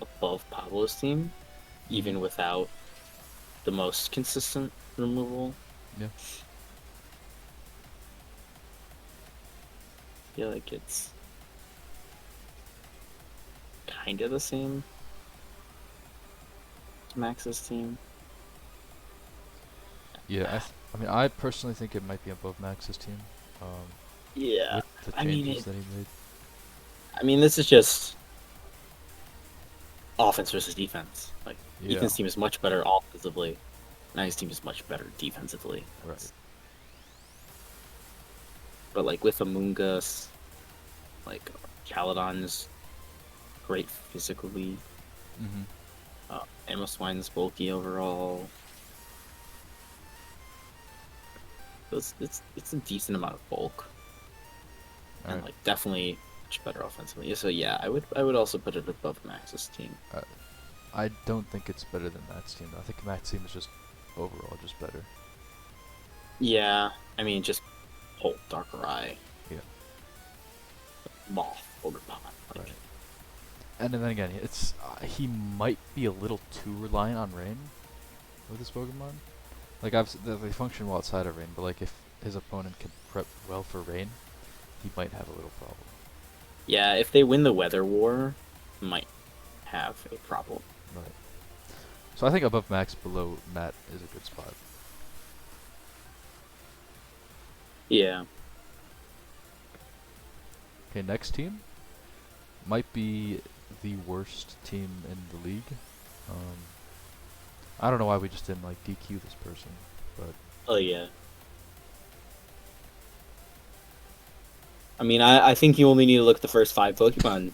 above Pablo's team, even without the most consistent removal. Yeah. I feel like it's kind of the same as Max's team. Yeah, I mean, I personally think it might be above Max's team. Yeah, With the I mean, changes that he made. I mean, this is just offense versus defense. Like, Yeah. Ethan's team is much better offensively. Nice's team is much better defensively. Right. But like with Amoonguss, like Caledon's great physically. Mm-hmm. Amoswine's bulky overall. It's a decent amount of bulk. And Alright. like definitely much better offensively. So yeah, I would also put it above Max's team. I don't think it's better than Matt's team. I think Matt's team is just overall just better. Yeah, I mean just Bolt, Darker Eye, Yeah. Moth, Older Pond. Like, Right. And then again, it's he might be a little too reliant on rain with his Pokemon. Like they function well outside of rain, but like if his opponent can prep well for rain, he might have a little problem. yeah, if they win the Weather War, might have a problem. Right. So I think above Max, below Matt is a good spot. Yeah. Okay, next team might be the worst team in the league. I don't know why we just didn't like DQ this person, but Oh yeah. I mean, I think you only need to look at the first 5 Pokemon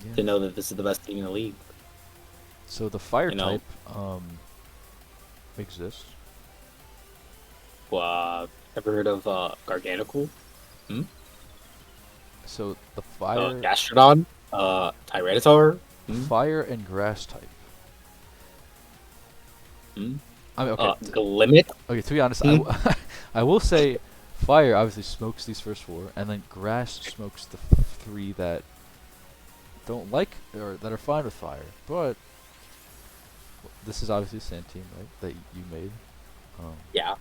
yeah. to know that this is the best team in the league. So the fire You know. type exists. Ever heard of Garganacl? So the fire, Gastrodon? Tyranitar? fire and grass type. Hmm? I mean, okay. Glimmet? Okay, to be honest, Hmm? I will say fire obviously smokes these first 4, and then grass smokes the 3 that don't like or that are fine with fire. But this is obviously a sand team, right? That you made. Yeah.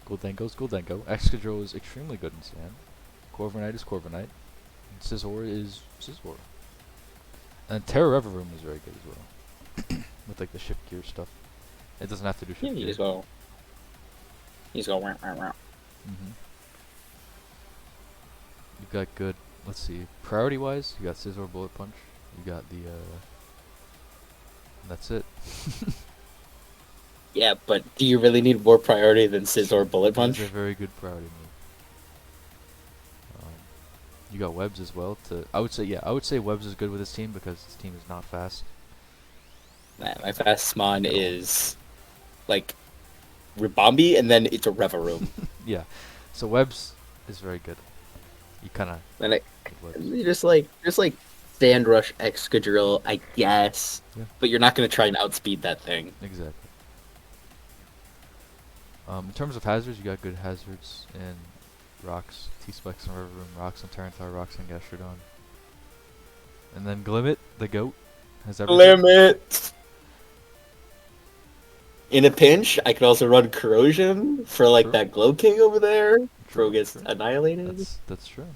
Goldengo's Goldengo. Excadrill is extremely good in sand. Corviknight is Corviknight. And Scizor is Scizor. And Terra Reverum is very good as well. With like the shift gear stuff. It doesn't have to do shift Yeah, gear. you just go. Wah, wah, wah. Mm-hmm. You've got good, let's see, priority wise, you got Scizor Bullet Punch. You got the, that's it. Yeah, but do you really need more priority than Scizor Bullet Punch? It's a very good priority move. You got Webs as well. I would say Webs is good with his team because his team is not fast. Man, my fast Mon is like Ribombi, and then it's a Reverum. Yeah, so Webs is very good. You kind of And Webs. you just like Sand Rush Excadrill, I guess. Yeah. But you're not gonna try and outspeed that thing. Exactly. In terms of hazards, you got good hazards in Rocks, T-Specs and Reverum, Rocks and Tyranitar, Rocks and Gastrodon. And then Glimmet, the GOAT, has everything. Limit. In a pinch, I could also run Corrosion for like True. that Glow King over there. True, Bro gets true. annihilated. That's true.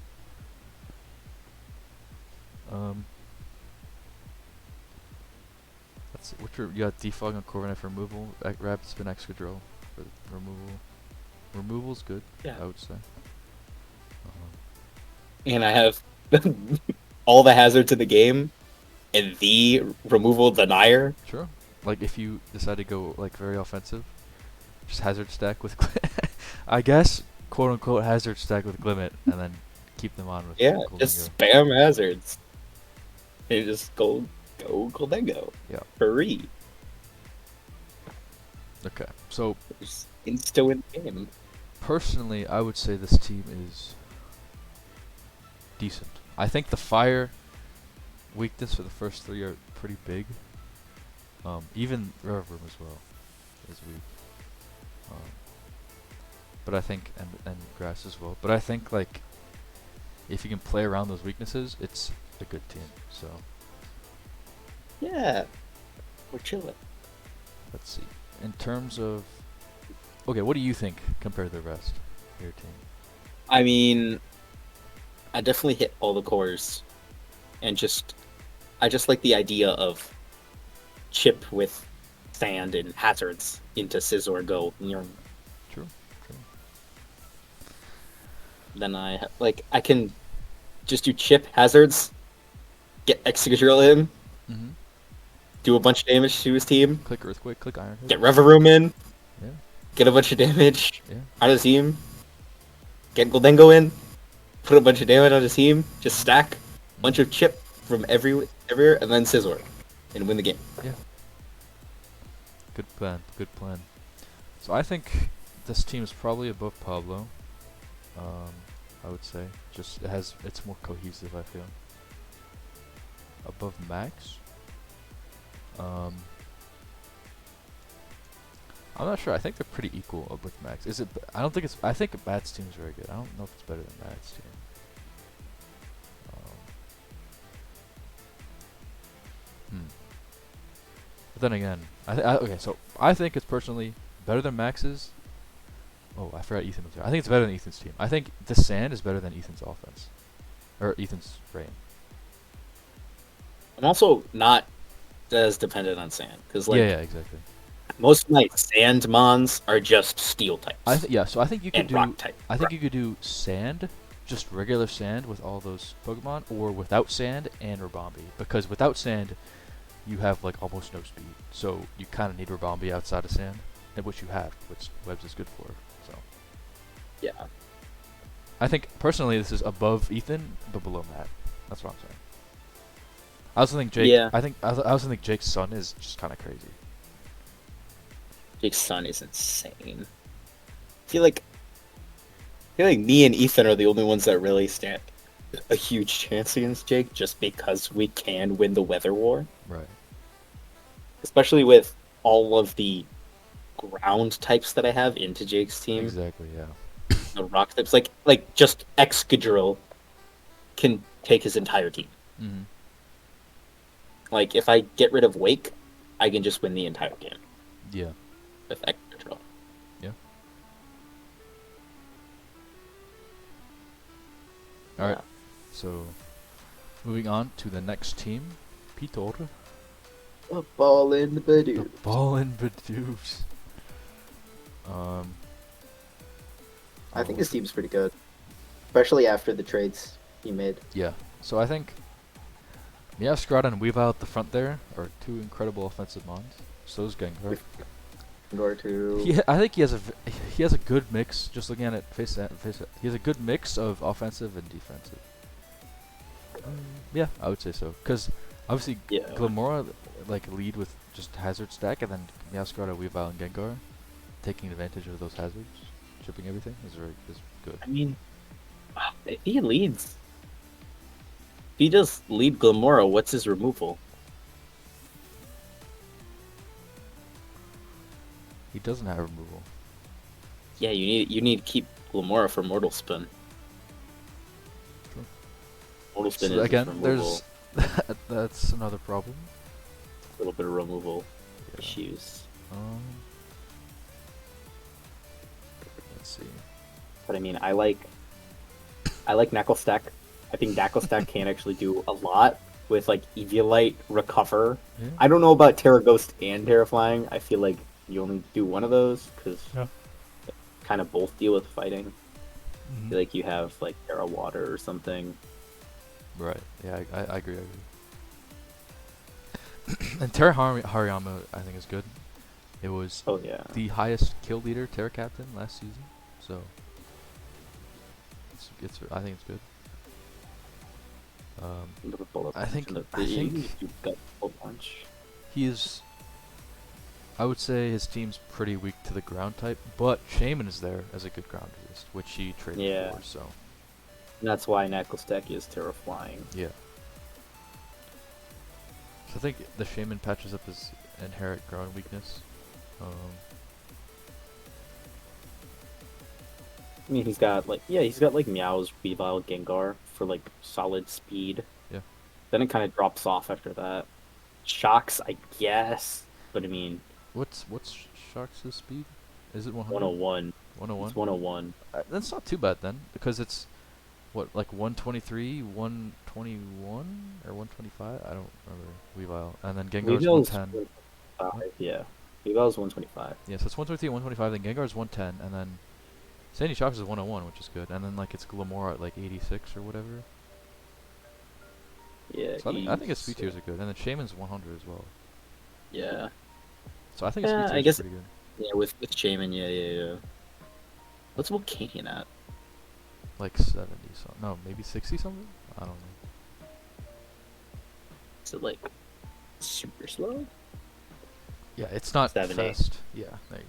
Let's see. You got Defog and Corviknight for removal. Rapid Spin Excadrill for the removal. Removal's good, Yeah. I would say. And I have all the hazards in the game, and the removal denier. Sure. Like if you decide to go like very offensive, just hazard stack with, I guess, quote unquote hazard stack with Glimmet, and then keep them on with. Yeah, Goldengo. just spam hazards. And just go Goldengo. Yeah. Free. Okay. So Just insta win the game. personally, I would say this team is decent. I think the fire weakness for the first 3 are pretty big. Even Reverum as well is weak. But I think and Grass as well. But I think like if you can play around those weaknesses, it's a good team. So Yeah. We're chilling. let's see. In terms of okay, what do you think compared to the rest of your team? I mean, I definitely hit all the cores, and I just like the idea of chip with sand and hazards into Scizor Go. True. Then I can just do chip hazards, get Excadrill in, Mm-hmm. do a bunch of damage to his team, Click Earthquake, click Iron Head. get Reverum in, Yeah. get a bunch of damage Yeah. on his team, get Goldengo in, put a bunch of damage on his team, just stack. bunch of chip from everywhere, and then Scizor, and win the game. Yeah. Good plan. Good plan. So I think this team is probably above Pablo. I would say just it's more cohesive. I feel above Max. I'm not sure. I think they're pretty equal up with Max. Is it? I don't think it's. I think Matt's team is very good. I don't know if it's better than Matt's team. But then again, okay. So I think it's personally better than Max's. Oh, I forgot Ethan was there. I think it's better than Ethan's team. I think the sand is better than Ethan's offense, or Ethan's rain. I'm also not as dependent on sand because like Yeah, exactly. most of my sand mons are just steel types Yeah. So I think you could and do. rock type. I think you could do sand, just regular sand with all those Pokemon, or without sand and Rabombi. Because without sand, you have like almost no speed. So you kind of need Rabombi outside of sand, and which you have, which Webs is good for. So Yeah. I think personally this is above Ethan, but below Matt. That's what I'm saying. I also think Jake. Yeah. I also think Jake's son is just kind of crazy. Jake's son is insane. I feel like me and Ethan are the only ones that really stand a huge chance against Jake just because we can win the weather war. Right. Especially with all of the ground types that I have into Jake's team. Exactly. Yeah. The rock types, like just Excadrill can take his entire team. Mm-hmm. Like if I get rid of Wake, I can just win the entire game Yeah. with Excadrill. Yeah. All right. So, moving on to the next team, Peter. A ball in the The Badoo. ball and Badoos. I think his team's pretty good, especially after the trades he made. Yeah. So I think Meowscarada and Weavile at the front there are two incredible offensive mons. So is Gengar. Or to I think he has a good mix. Just looking at it face it, he has a good mix of offensive and defensive. Yeah, I would say so. Because obviously Yeah. Glamora like lead with just hazard stack, and then Meowscarada, Weavile, and Gengar taking advantage of those hazards, chipping everything is good. I mean, if he leads, if he does lead Glamora, what's his removal? He doesn't have removal. Yeah, you need to keep Glamora for Mortal Spin. True. Mortal Spin So is again, removal. there's that's another problem. A little bit of removal Yeah. issues. Let's see. But I mean, I like Knucklestack. I think Knucklestack can actually do a lot with like Eviolite, Recover. Yeah. I don't know about Terra Ghost and Terra Flying. I feel like you only do one of those because kind of both deal with fighting. I feel like you have like Terra Water or something. Right. Yeah, I agree. And Terra Hariyama, I think, is good. It was Oh yeah. the highest kill leader Terra Captain last season, so I think it's good. I think you've got a bunch. he is. I would say his team's pretty weak to the ground type, but Shaman is there as a good ground resist, which he traded Yeah. for. So And that's why Knucklestack is Terra Flying. yeah. So I think the Shaman patches up his inherent ground weakness. I mean, he's got like Meows, Weavile, Gengar for like solid speed. Yeah. Then it kind of drops off after that. Shocks, I guess, but I mean, What's Sharks' speed? Is it 100? 101. 101? It's 101. That's not too bad then, because it's what, like 123, 121, or 125? I don't remember. Weavile, and then Gengar's Weavile's 110. 125, yeah. Weavile's 125. Yeah, so it's 123, 125. Then Gengar's 110, and then Sandy Shocks is 101, which is good. And then like it's Glamora at like 86 or whatever. Yeah. So I think his speed tiers are good, and then Shaman's 100 as well. Yeah. So I think his Yeah, speed I tiers guess- are pretty good. Yeah, with Shaman, yeah. What's Volcanion at? Like 70 something. No, maybe 60 something. I don't know. Is it like super slow? Yeah, it's not 70. fast. Yeah, there you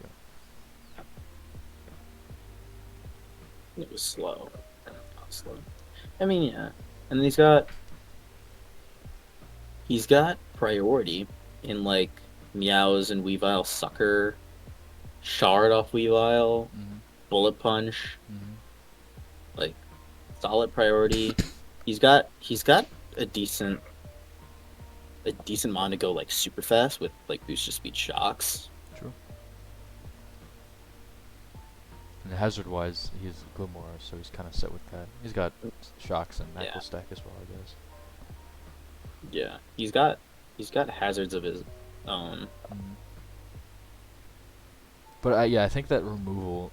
go. It was slow. Not slow. I mean, yeah. And he's got priority in like Meows and Weavile Sucker, Shard off Weavile, Mhm. Bullet Punch, Mhm. like solid priority. He's got a decent mon to go like super fast with like booster speed shocks. True. And hazard-wise, he's Glimora, so he's kind of set with that. He's got shocks and Yeah, Knuckle Stack as well, I guess. yeah. He's got hazards of his own. Mhm. But yeah, I think that removal,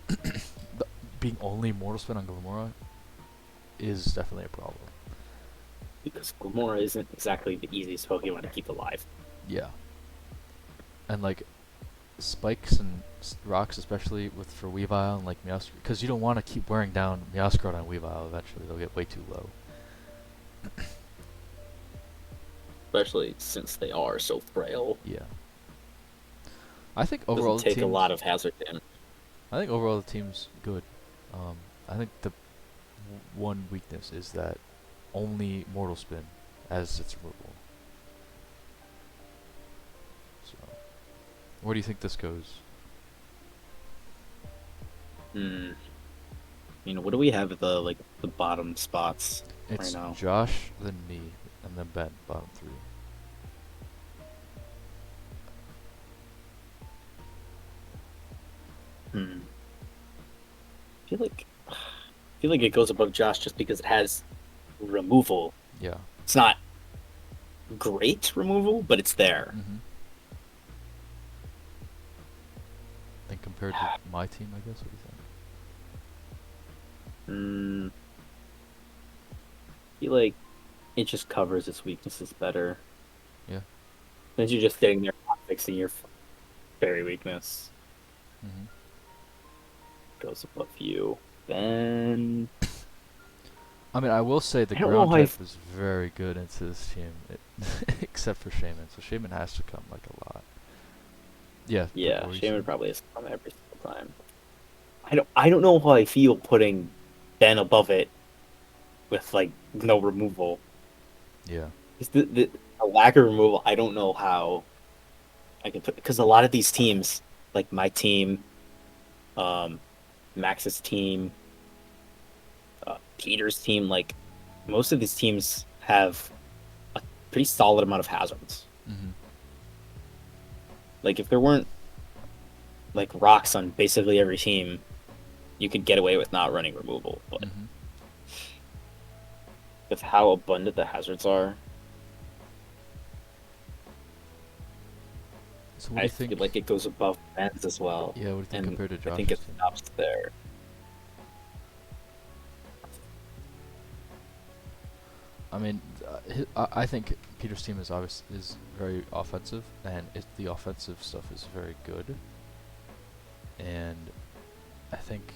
being only Mortal Spin on Glimora, is definitely a problem. Because Glimora isn't exactly the easiest Pokemon to keep alive. Yeah. And like spikes and rocks, especially for Weavile and like Meowscarada, because you don't want to keep wearing down Meowscarada on Weavile. Eventually, they'll get way too low. Especially since they are so frail. Yeah. I think Doesn't overall the take a team's. lot of hazard damage. I think overall the team's good. I think the one weakness is that only Mortal Spin as its removal. So, where do you think this goes? What do we have at the bottom spots right It's now? Josh, then me, and then Ben, bottom three. I feel like it goes above Josh just because it has removal. Yeah. It's not great removal, but it's there. Mm-hmm. And compared to my team, I guess, what do you think? I feel like it just covers its weaknesses better. Yeah. Then you're just sitting there not fixing your fairy weakness. Mm-hmm. Goes above you. Then I mean, I will say the I don't know ground how I type is very good into this team, except for Shaman. So Shaman has to come like a lot. Yeah. Yeah, What were you Shaman saying? probably has to come every single time. I don't know how I feel putting Ben above it with like no removal. Yeah. It's a lack of removal. I don't know how I can put, because a lot of these teams, like my team, um, Max's team, Peter's team, like most of these teams have a pretty solid amount of hazards. Mm-hmm. Like if there weren't like rocks on basically every team, you could get away with not running removal. But Mm-hmm. with how abundant the hazards are, So what do I you feel think? like it goes above Ben's as well. Yeah. What do you think And compared to I think Josh's it team? stops there. I mean, I think Peter's team is very offensive, and the offensive stuff is very good. And I think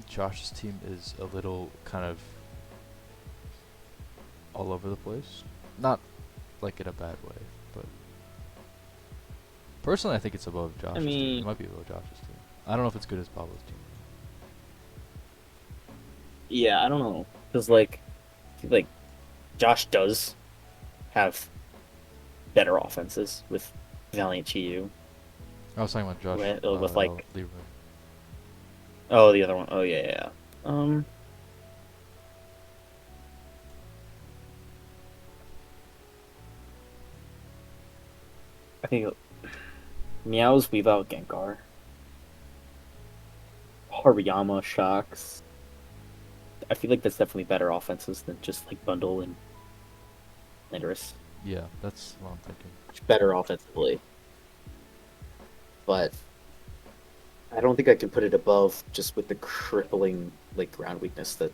Josh's team is a little kind of all over the place. Not like in a bad way, but personally, I think it's above Josh's team. mean, It might be above Josh's team. I don't know if it's good as Pablo's team. yeah, I don't know, because like Josh does have better offenses with Valiant Chiyu. I was talking about Josh With like Leroy. the other one. Oh yeah. I think Meow's Weavile Gengar. Hariyama Shocks. I feel like that's definitely better offenses than just like Bundle and Landorus. Yeah, that's what I'm thinking. Much better offensively. But I don't think I can put it above just with the crippling like ground weakness that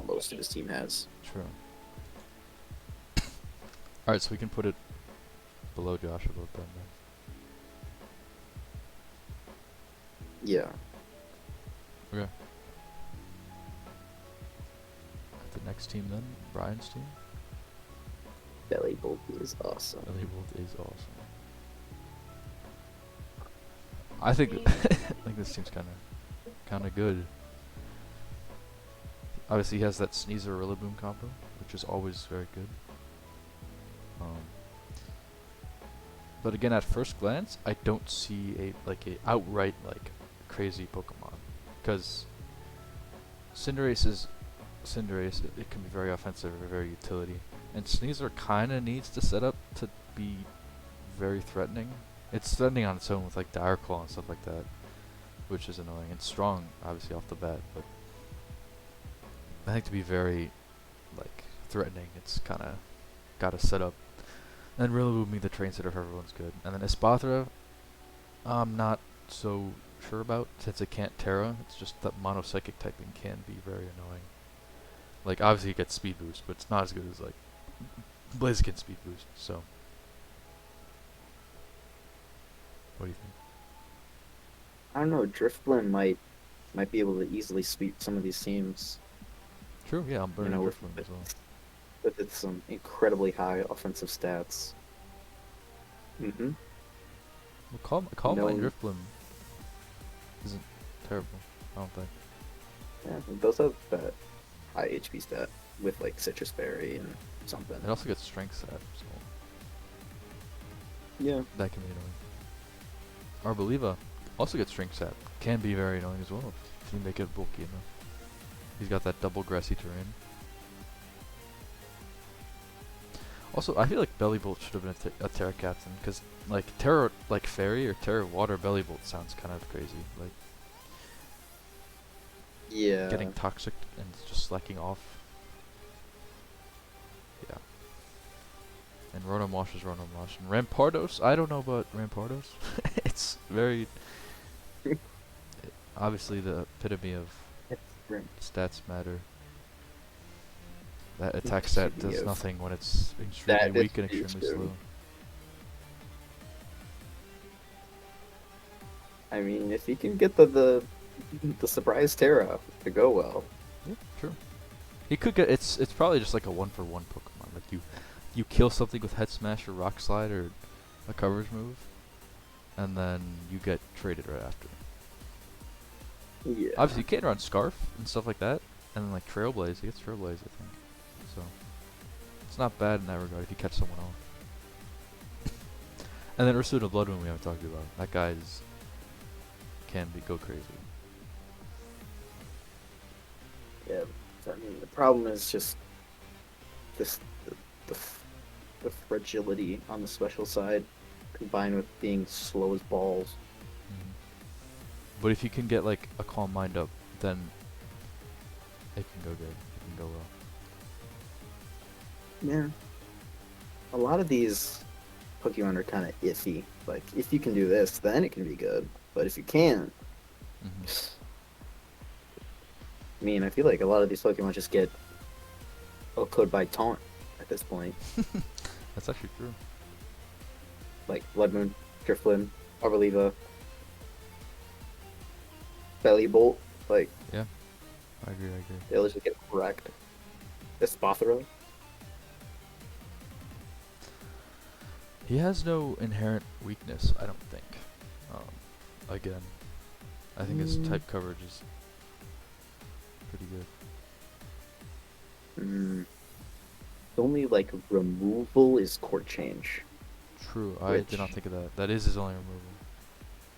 most of his team has. True. Alright, so we can put it below Josh, above Ben then. Yeah. Okay. The next team then, Brian's team. Belly Bolt is awesome. Belly Bolt is awesome. I think I think this team's kind of good. Obviously, he has that Sneezer Rillaboom combo, which is always very good. But again, at first glance, I don't see a outright like crazy Pokemon, because Cinderace, it can be very offensive or very utility, and Sneasler kind of needs to set up to be very threatening. It's threatening on its own with like Dire Claw and stuff like that, which is annoying. It's strong, obviously off the bat, but I think to be very like threatening, it's kind of got to set up. And Rillaboom being the train setter for everyone's good. And then Espathra, I'm not so sure about, since it can't Terra. It's just that Mono-Psychic typing can be very annoying. Like, obviously it gets Speed Boost, but it's not as good as, like, Blaziken Speed Boost, so. What do you think? I don't know. Drifblim might be able to easily sweep some of these teams. True, yeah, I'm burning with Drifloon as well. with its incredibly high offensive stats. Mm-hmm. Well, Calm Mind No. Drifloon isn't terrible, I don't think. Yeah, it does have that high HP stat with like Citrus Berry and something. It also gets Strength Stat, so Yeah. that can be annoying. Arboliva also gets Strength Stat. Can be very annoying as well if you make it bulky enough. He's got that double grassy terrain. Also, I feel like Belly Bolt should have been a Terra Captain, because like Terra like Fairy or Terra Water Belly Bolt sounds kind of crazy. Like Yeah. getting toxic and just slacking off. Yeah. And Ronomosh is Ronomosh. And Rampardos, I don't know about Rampardos. It's very obviously the epitome of stats matter. That attack stat does Yes. nothing when it's extremely That weak and is extremely true. slow. I mean, if you can get the surprise Terra to go well. Yeah, true. He could get it's probably just like a 1-for-1 Pokemon. Like you kill something with Head Smash or Rock Slide or a coverage move, and then you get traded right after. Yeah. Obviously, you can run Scarf and stuff like that, and then like Trailblaze. He gets Trailblaze, I think. So it's not bad in that regard if you catch someone off. And then Ursuda Bloodmoon we haven't talked about. That guy's can go crazy. Yeah. I mean, the problem is just this the fragility on the special side, combined with being slow as balls. Mhm. But if you can get like a Calm Mind up, then it can go good. It can go well. Yeah. A lot of these Pokemon are kind of iffy. Like, if you can do this, then it can be good. But if you can't, Mhm. I mean, I feel like a lot of these Pokemon just get OHKO'd by Taunt at this point. That's actually true. Like Blood Moon, Drifblim, Arboliva, Belly Bolt. Like, I agree. they'll just get wrecked. Espathra. He has no inherent weakness, I don't think. Again, I think his type coverage is pretty good. The only, like, removal is Court Change. True, I did not Which- think of that. That is his only removal.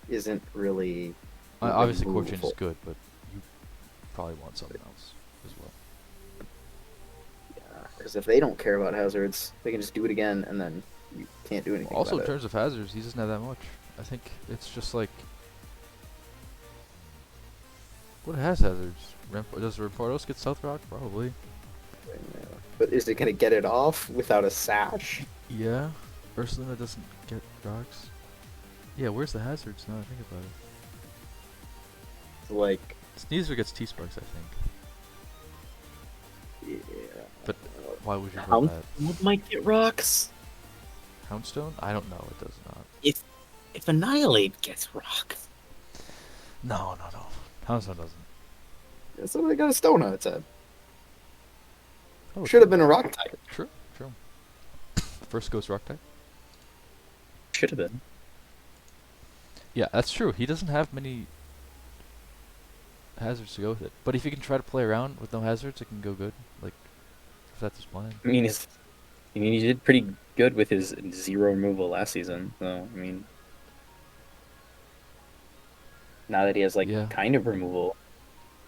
Isn't really. Obviously, Core Change is removable. good, but you probably want something else as well. Yeah, because if they don't care about hazards, they can just do it again, and then you can't do anything Also, in about it. terms of hazards, he doesn't have that much. I think it's just like. What has hazards? Does Rampardos get South Rock? Probably. Yeah. But is it gonna get it off without a sash? Yeah. Ursulina doesn't get rocks. Yeah, where's the hazards now that I think about it? Like, Sneasler gets T-Sparks, I think. yeah. But why would you go Hound that? might get rocks. Houndstone? I don't know, it does not. If Annihilate gets rocks. No. Houndstone doesn't. Yeah, so they got a stone on its head. Oh, Should have been a rock type. True. first Ghost Rock type. Should have been. Yeah, that's true. He doesn't have many hazards to go with it. But if you can try to play around with no hazards, it can go good. Like, if that's his plan. I mean, he did pretty good with his 0 removal last season. So I mean, now that he has like Yeah. kind of removal,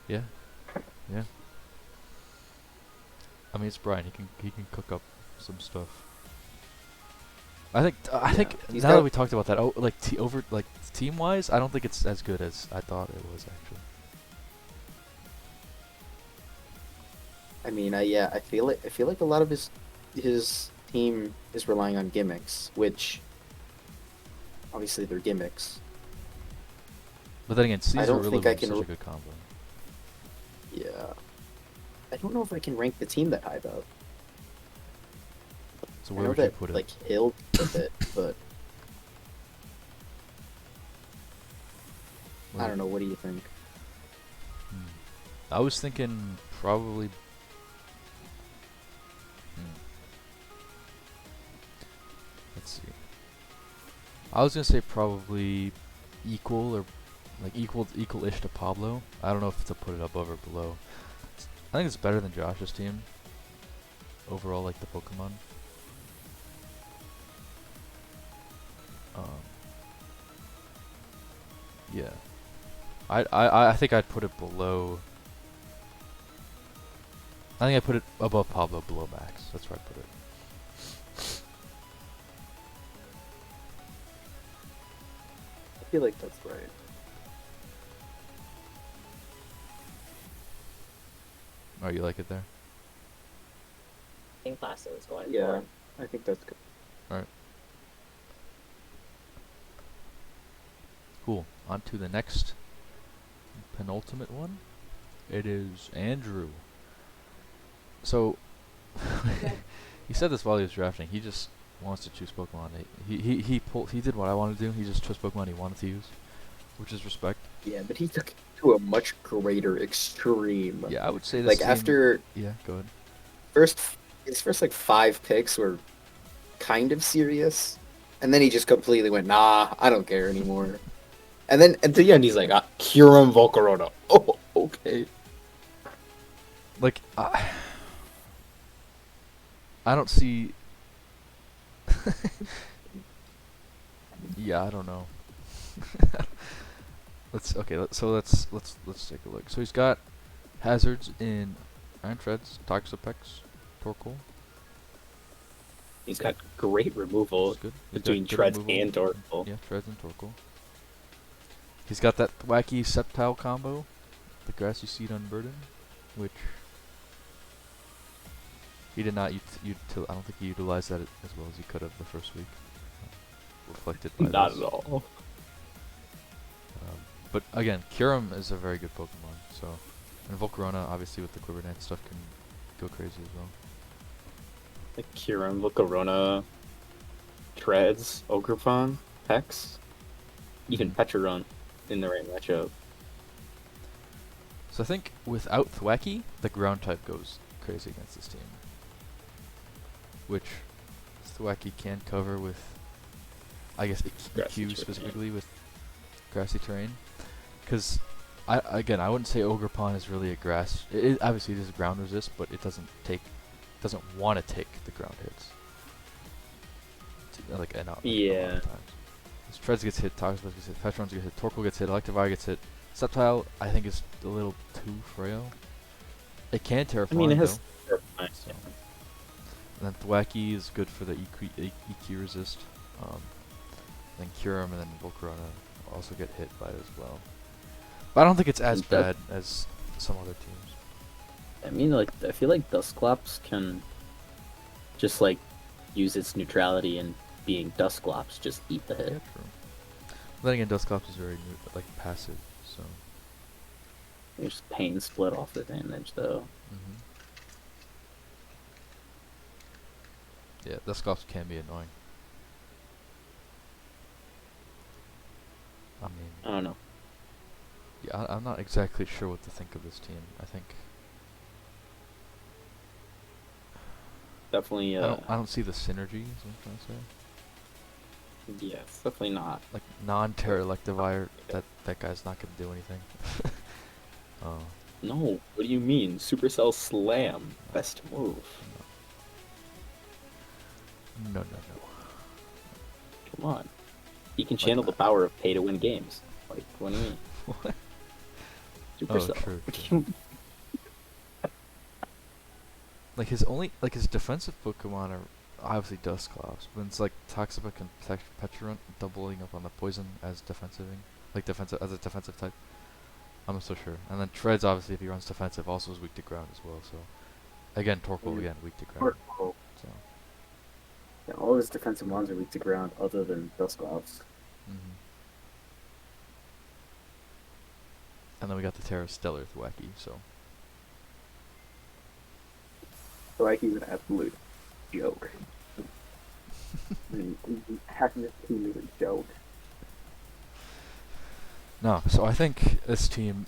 Yeah. Yeah. I mean, it's Brian. He can cook up some stuff. I think He's now got- that we talked about that, like team wise, I don't think it's as good as I thought it was actually. I mean, I feel like a lot of his team is relying on gimmicks, which obviously they're gimmicks. But then again, Caesar don't really think I was can such a r- good combo. Yeah, I don't know if I can rank the team that high though. So I where know would you that put it? like Hill with it, but I don't know. What do you think? Hmm. I was thinking probably. Let's see. I was gonna say probably equal or like equal-ish to Pablo. I don't know if to put it above or below. I think it's better than Josh's team. Overall, like the Pokemon. Yeah. I think I'd put it below. I think I put it above Pablo, below Max. That's where I put it. I feel like that's right. Oh, you like it there? In class it was going Yeah, for. I think that's good. Alright. Cool. On to the next penultimate one. It is Andrew. So, he said this while he was drafting. He just wants to choose Pokemon. He did what I wanted to do. He just chose Pokemon he wanted to use, which is respect. Yeah, but he took it to a much greater extreme. Yeah, I would say this Like team, after yeah, go ahead. his first like 5 picks were kind of serious, and then he just completely went, nah, I don't care anymore. And then at the end, he's like, Kyurem Volcarona. Oh, okay. Like, I don't see. Yeah, I don't know. Let's take a look. So he's got hazards in Iron Treads, Toxapex, Torkoal. he's got great removal Which is good. He's got between good Treads removal and Torkoal. Yeah, Treads and Torkoal. He's got that wacky Sceptile combo, the Grassy Seed Unburden, which he did not. I don't think he utilized that as well as he could have the first week. Reflected by Not this. at all. But again, Kyurem is a very good Pokemon. So, and Volcarona, obviously with the Quiver Dance stuff, can go crazy as well. Like Kyurem, Volcarona, Treads, Ogrepon, Hex, even Pecharunt in the right matchup. So I think without Thwacky, the ground type goes crazy against this team. Which Thwacky can cover with, I guess, Grassy EQ terrain, specifically with grassy terrain. Because, I wouldn't say Ogrepon is really a grass. Obviously, it is ground resist, but it doesn't want to take the ground hits. Like, a lot Yeah. of times. His Treads gets hit, Toxapex gets hit, Petron gets hit, Torkoal gets hit, Electivire gets hit. Sceptile, I think, is a little too frail. It can I Terraform, mean, it has. though. So. And then Thwacky is good for the EQ resist. Then Kyurem and then Volcarona also get hit by it as well. But I don't think it's as And that- bad as some other teams. I mean, like, I feel like Dusclops can just, like, use its neutrality and being Dusclops, just eat the hit. Yeah, true. But then again, Dusclops is very passive, so. There's pain split off advantage, though. Yeah, Dusclops can be annoying. I mean, I don't know. yeah, I'm not exactly sure what to think of this team. I think definitely I don't see the synergy. Is what I'm trying to say. yeah, it's definitely not. Like non-terror electivire, that guy's not gonna do anything. Oh, No, what do you mean? Supercell Slam, best move. no, no, no. Come on, he can Like, channel the power of pay to win games. Like, what do you mean? what? Oh, Supercell. true. What do true. you- Like his defensive Pokemon are obviously Dusclops, but it's like Toxapex and Petulant doubling up on the poison as defensiving, like defensive as a defensive type. I'm not so sure. And then Treads obviously if he runs defensive also is weak to ground as well. So again Torkoal again weak to ground. Oh, So yeah, all his defensive ones are weak to ground other than Dusclops. and then we got the Terra Stellar Thwacky. So So like he's an absolute joke. I mean, half of this team is a joke. no, so I think this team.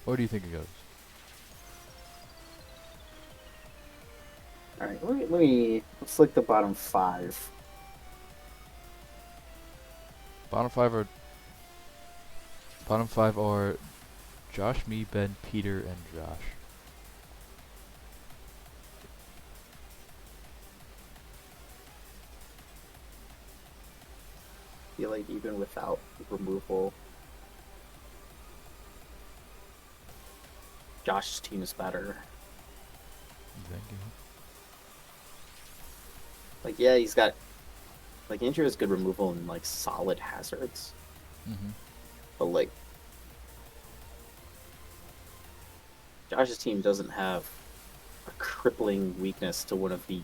Where do you think it goes? All right, let's look the bottom five. Bottom five are Josh, me, Ben, Peter, and Josh. I feel like even without removal, Josh's team is better. Thank you. Like, yeah, he's got like Andrew has good removal and like solid hazards, but like Josh's team doesn't have a crippling weakness to one of the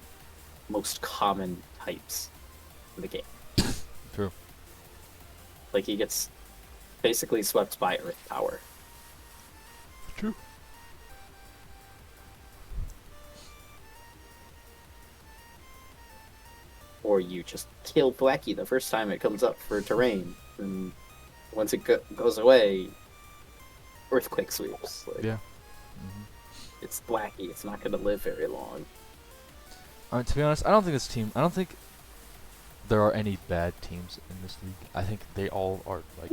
most common types in the game. True. Like he gets basically swept by Earth Power. True. Or you just kill Thwacky the first time it comes up for terrain, and once it goes away, Earthquake sweeps. Like, Yeah. it's Thwacky. It's not going to live very long. To be honest, I don't think there are any bad teams in this league. I think they all are like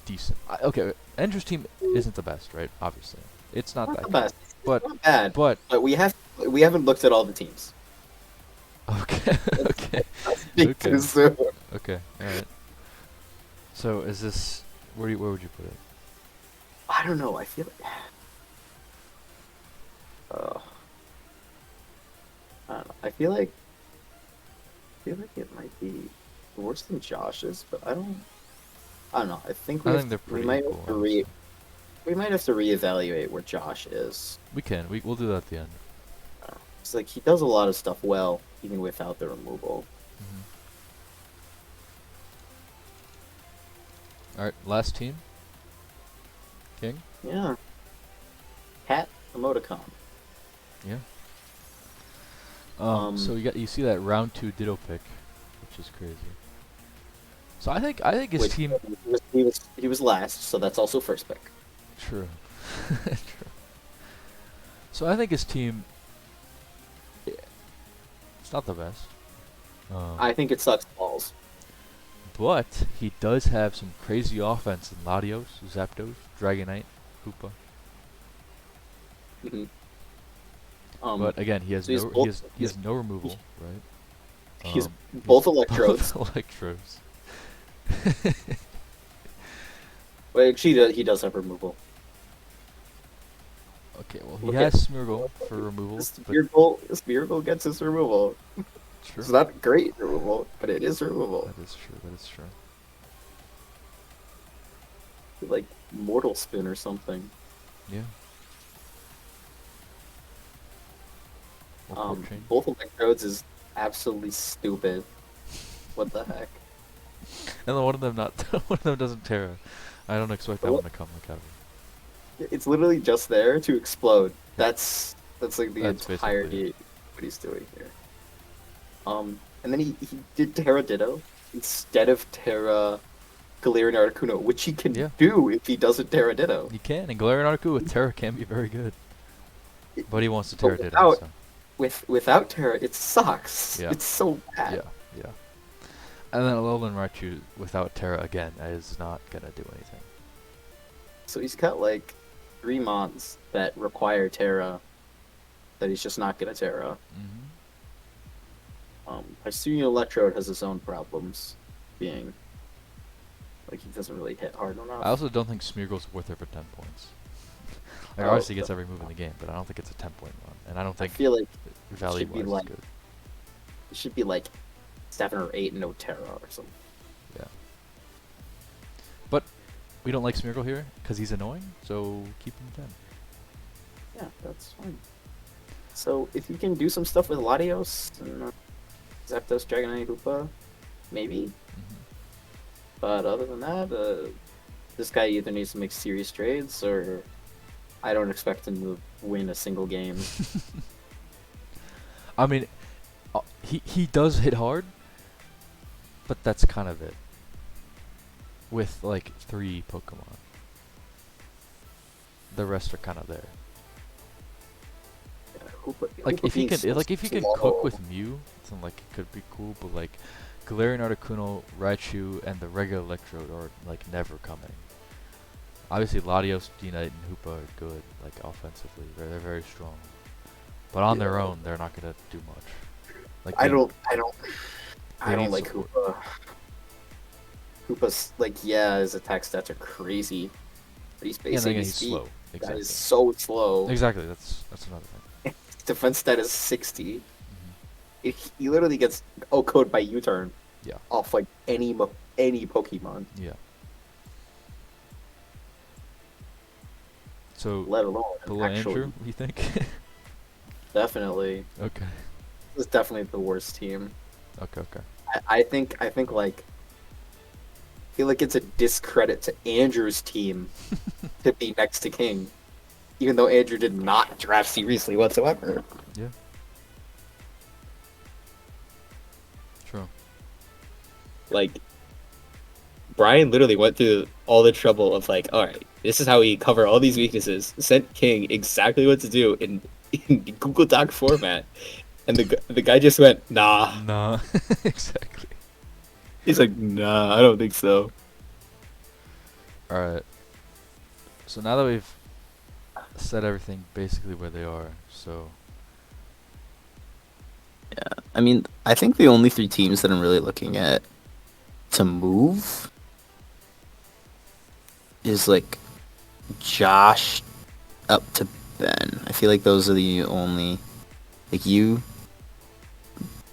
decent. Okay, Andrew's team isn't the best, right? Obviously, it's not Not that the good. best. But Not bad. but But we haven't looked at all the teams. okay, okay, Speak Okay. too soon. okay, all right. So is this where would you put it? I don't know. I feel like. I don't know. I feel like it might be worse than Josh's, but I don't know. I think I think they're we pretty might equal. have to honestly. we might have to reevaluate where Josh is. We'll do that at the end. It's like he does a lot of stuff well, even without the removal. All right, last team. King. Yeah. Cat emoticon. Yeah. Um, So you see that round 2 Ditto pick, which is crazy. So I think his Which team. he was last, so that's also first pick. True. True. So I think his team. It's not the best. I think it sucks balls. But he does have some crazy offense in Latios, Zapdos, Dragonite, Hoopa. Mhm. But again, he has so he's no both- he has no removal, right? He's Um, both electrodes. Both electrodes. Well, actually, he does have removal. Okay, well he Look has at- Smeargle for removal, but Speargle gets his removal. true. It's not great removal, but it is removal. That is true. That is true. Like Mortal Spin or something. Yeah. Or Cord Chain. Both electrodes is absolutely stupid. What the heck? And then one of them one of them doesn't Terra. I don't expect that one to come like out of it. It's literally just there to explode. That's like the That's entirety basically of what he's doing here. And then he did Terra Ditto instead of Terra Galarian Articuno, which he can Yeah. do if he doesn't Terraditto. He can, and Galarian Articuno with Terra can be very good. But he wants to But Terraditto, so. without Terra, it sucks. Yeah. It's so bad. Yeah. And then Alolan Raichu without Terra again is not gonna do anything. So he's got like 3 mons that require Terra that he's just not gonna Terra. Hisuian Electrode has his own problems, being like he doesn't really hit hard enough. I also don't think Smeargle's worth it for 10 points. Like, Oh, obviously he gets every move in the game, but I don't think it's a 10-point run. And I don't I think feel like value-wise be like- is good. it should be like 7 or 8 no Terra or something. Yeah. But we don't like Smeargle here because he's annoying, so keep him 10. Yeah, that's fine. So if you can do some stuff with Latios and Zapdos, Dragonite, Hoopa, maybe. Mhm. But other than that, this guy either needs to make serious trades or I don't expect him to win a single game. I mean, he does hit hard, but that's kind of it. With like 3 Pokemon, the rest are kind of there. Like if he can, like if you can cook with Mew, then like it could be cool. But like Galarian Articuno, Raichu, and the regular Electrode are like never coming. Obviously, Latios, D-Knight, and Hoopa are good, like offensively. They're very strong. But on their own, they're not gonna do much. Like I they- don't need like support. Hoopa. Hoopa's like, yeah, his attack stats are crazy, but he's Yeah, and basically then he's slow. That Exactly. is so slow. Exactly. That's another thing. Defense stat is 60. Mhm. He literally gets OHKO'd by U-turn. Yeah. Off like any Pokemon, Yeah. So let alone below actually. Andrew, what do you think? Definitely, Okay. this is definitely the worst team. Okay. I think like I feel like it's a discredit to Andrew's team to be next to King, even though Andrew did not draft seriously whatsoever. Yeah. True. Like, Brian literally went through all the trouble of like, all right, this is how we cover all these weaknesses. Sent King exactly what to do in Google Doc format, and the guy just went, nah. Nah. Exactly. He's like, nah, I don't think so. Alright. So now that we've set everything basically where they are, so I mean, I think the only 3 teams that I'm really looking at to move is like Josh up to Ben. I feel like those are the only, like you,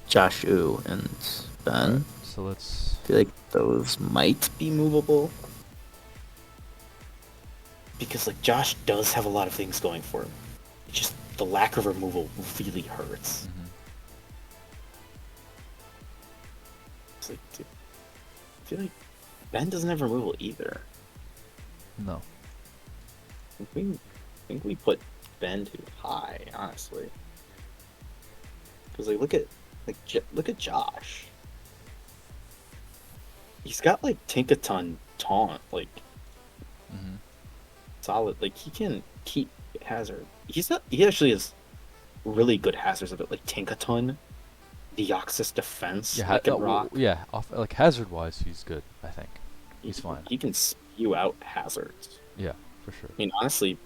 Josh, Ooh, and Ben. so let's I feel like those might be movable. Because like Josh does have a lot of things going for him. It's just the lack of removal really hurts. mhm. It's like, dude, I feel like Ben doesn't have removal either. No. I think we put Ben too high, honestly. Because like look at Josh. He's got like Tinkaton taunt, like Mhm. solid. Like he can keep hazard. He actually has really good hazards of it, like Tinkaton, Deoxys defense, Yeah, like rock. yeah, like hazard wise he's good, I think. He's fine. He can spew out hazards. Yeah, for sure. I mean, honestly,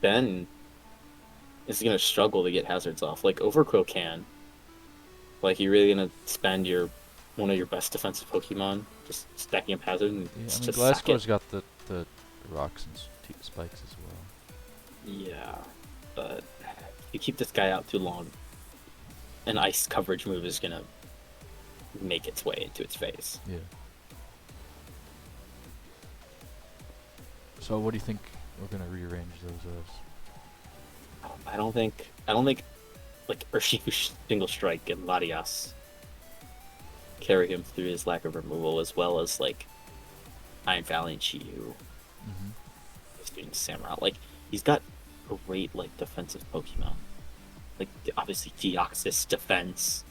Ben is gonna struggle to get hazards off. Like Overqwil can. Like, you're really gonna spend one of your best defensive Pokemon just stacking up hazards and Yeah, I mean just sack Glasgow's it. got the rocks and spikes as well. Yeah, but if you keep this guy out too long, an ice coverage move is gonna make its way into its face. Yeah. So what do you think we're gonna rearrange those as? I don't think like Urshifu Single Strike and Latias carry him through his lack of removal, as well as like Iron Valley and Chiyu. Mhm. He's doing Samurott. Like, he's got great like defensive Pokemon. Like obviously Deoxys defense.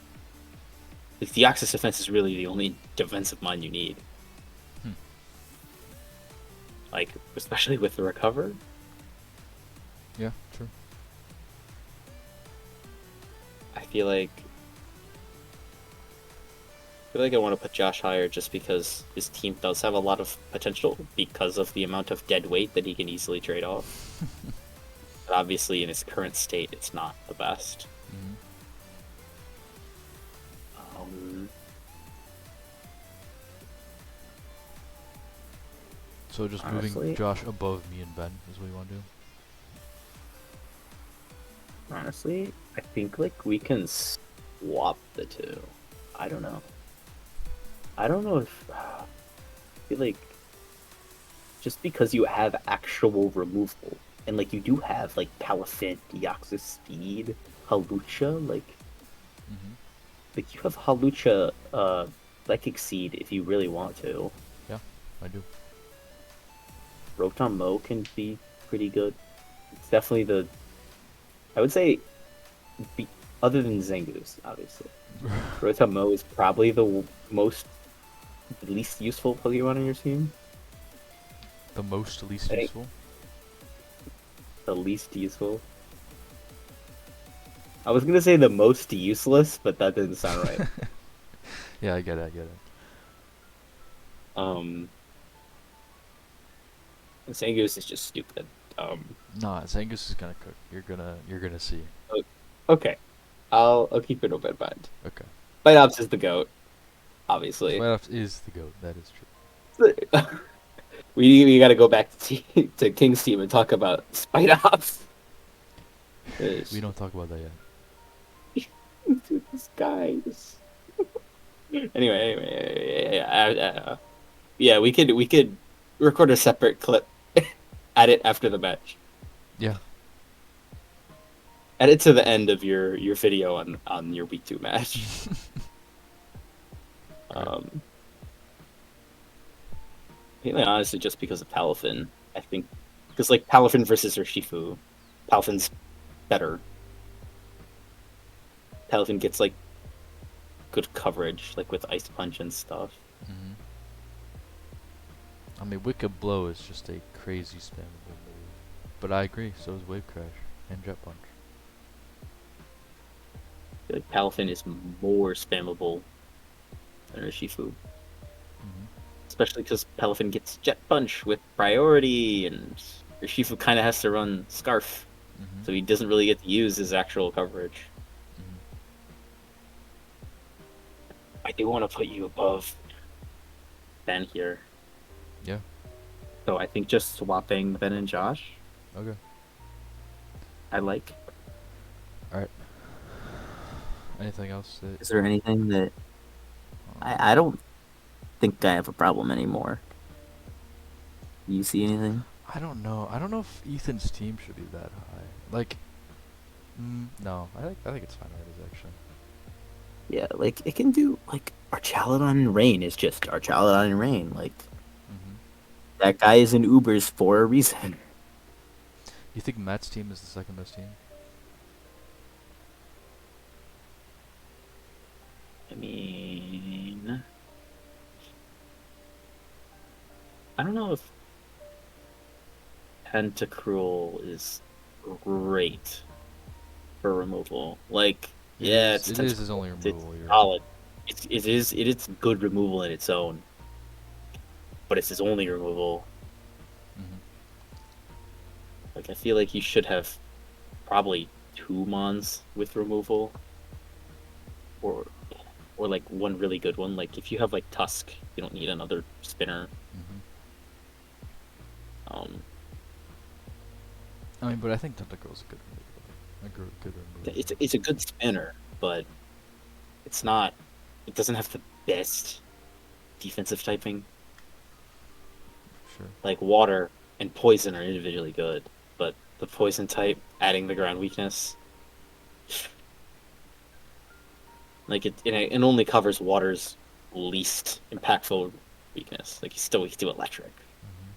Like Deoxys defense is really the only defensive mon you need. like especially with the recover. Yeah, true. I feel like I want to put Josh higher just because his team does have a lot of potential because of the amount of dead weight that he can easily trade off. But obviously, in his current state, it's not the best. Mhm. Um, So just moving honestly, Josh above me and Ben is what you want to do. honestly, I think like we can swap the two. I don't know. I don't know if I feel like just because you have actual removal and like you do have like Palafin, Deoxys Speed, Halucha, Mhm. like you have Halucha Psychic Seed if you really want to. Yeah, I do. Rotom Mo can be pretty good. It's definitely the I would say be, other than Zangoose, obviously. Rotom Mo is probably the least useful Pokemon on your team. The most least I think useful. the least useful. I was gonna say the most useless, but that didn't sound right. Yeah, I get it. I get it. Um, Zangoose is just stupid. Nah, Zangus is gonna cook. You're gonna see. O- okay, I'll keep it open mind. Okay. Bite is the goat, obviously. Spinoff is the goat. That is true. We got to go back to King's team and talk about Spite Ops. We don't talk about that yet. Dude, this guy is... Anyway, yeah, we could record a separate clip, add it after the match, Yeah. add it to the end of your video on your week 2 match. Um, mainly honestly just because of Palafin. I think because like Palafin versus Urshifu, Palafin's better. Palafin gets like good coverage, like with Ice Punch and stuff. Mhm. I mean, Wicked Blow is just a crazy spammable move. But I agree. So is Wave Crash and Jet Punch. I feel like Palafin is more spammable than Urshifu, Mhm. especially because Palafin gets Jet Punch with priority, and Urshifu kind of has to run Scarf, Mhm. so he doesn't really get to use his actual coverage. Mhm. I do want to put you above Ben here, Yeah. so I think just swapping Ben and Josh, Okay. I like. All right. Anything else that? Is there anything that I don't think I have a problem anymore? Do you see anything? I don't know. I don't know if Ethan's team should be that high. Like, no. I think it's fine where it is actually. Yeah, like it can do like Archaludon Rain is just Archaludon Rain. Like Mhm. that guy is in Ubers for a reason. You think Matt's team is the second best team? I mean, I don't know if Tentacruel is great for removal. Like, yeah, it's It is his Tentacruel. only It's removal. You're right. solid. It is good removal in its own, but it's his only removal. Mhm. Like, I feel like you should have probably 2 mons with removal, or like one really good one. Like, if you have like Tusk, you don't need another spinner. Mhm. Um, I mean, but I think Tentacruel's a good removal. Good removal. it's a good spinner, but it's not. It doesn't have the best defensive typing. Sure. Like water and poison are individually good, but the poison type adding the ground weakness, like it only covers water's least impactful weakness. Like he's still weak to electric. Mhm.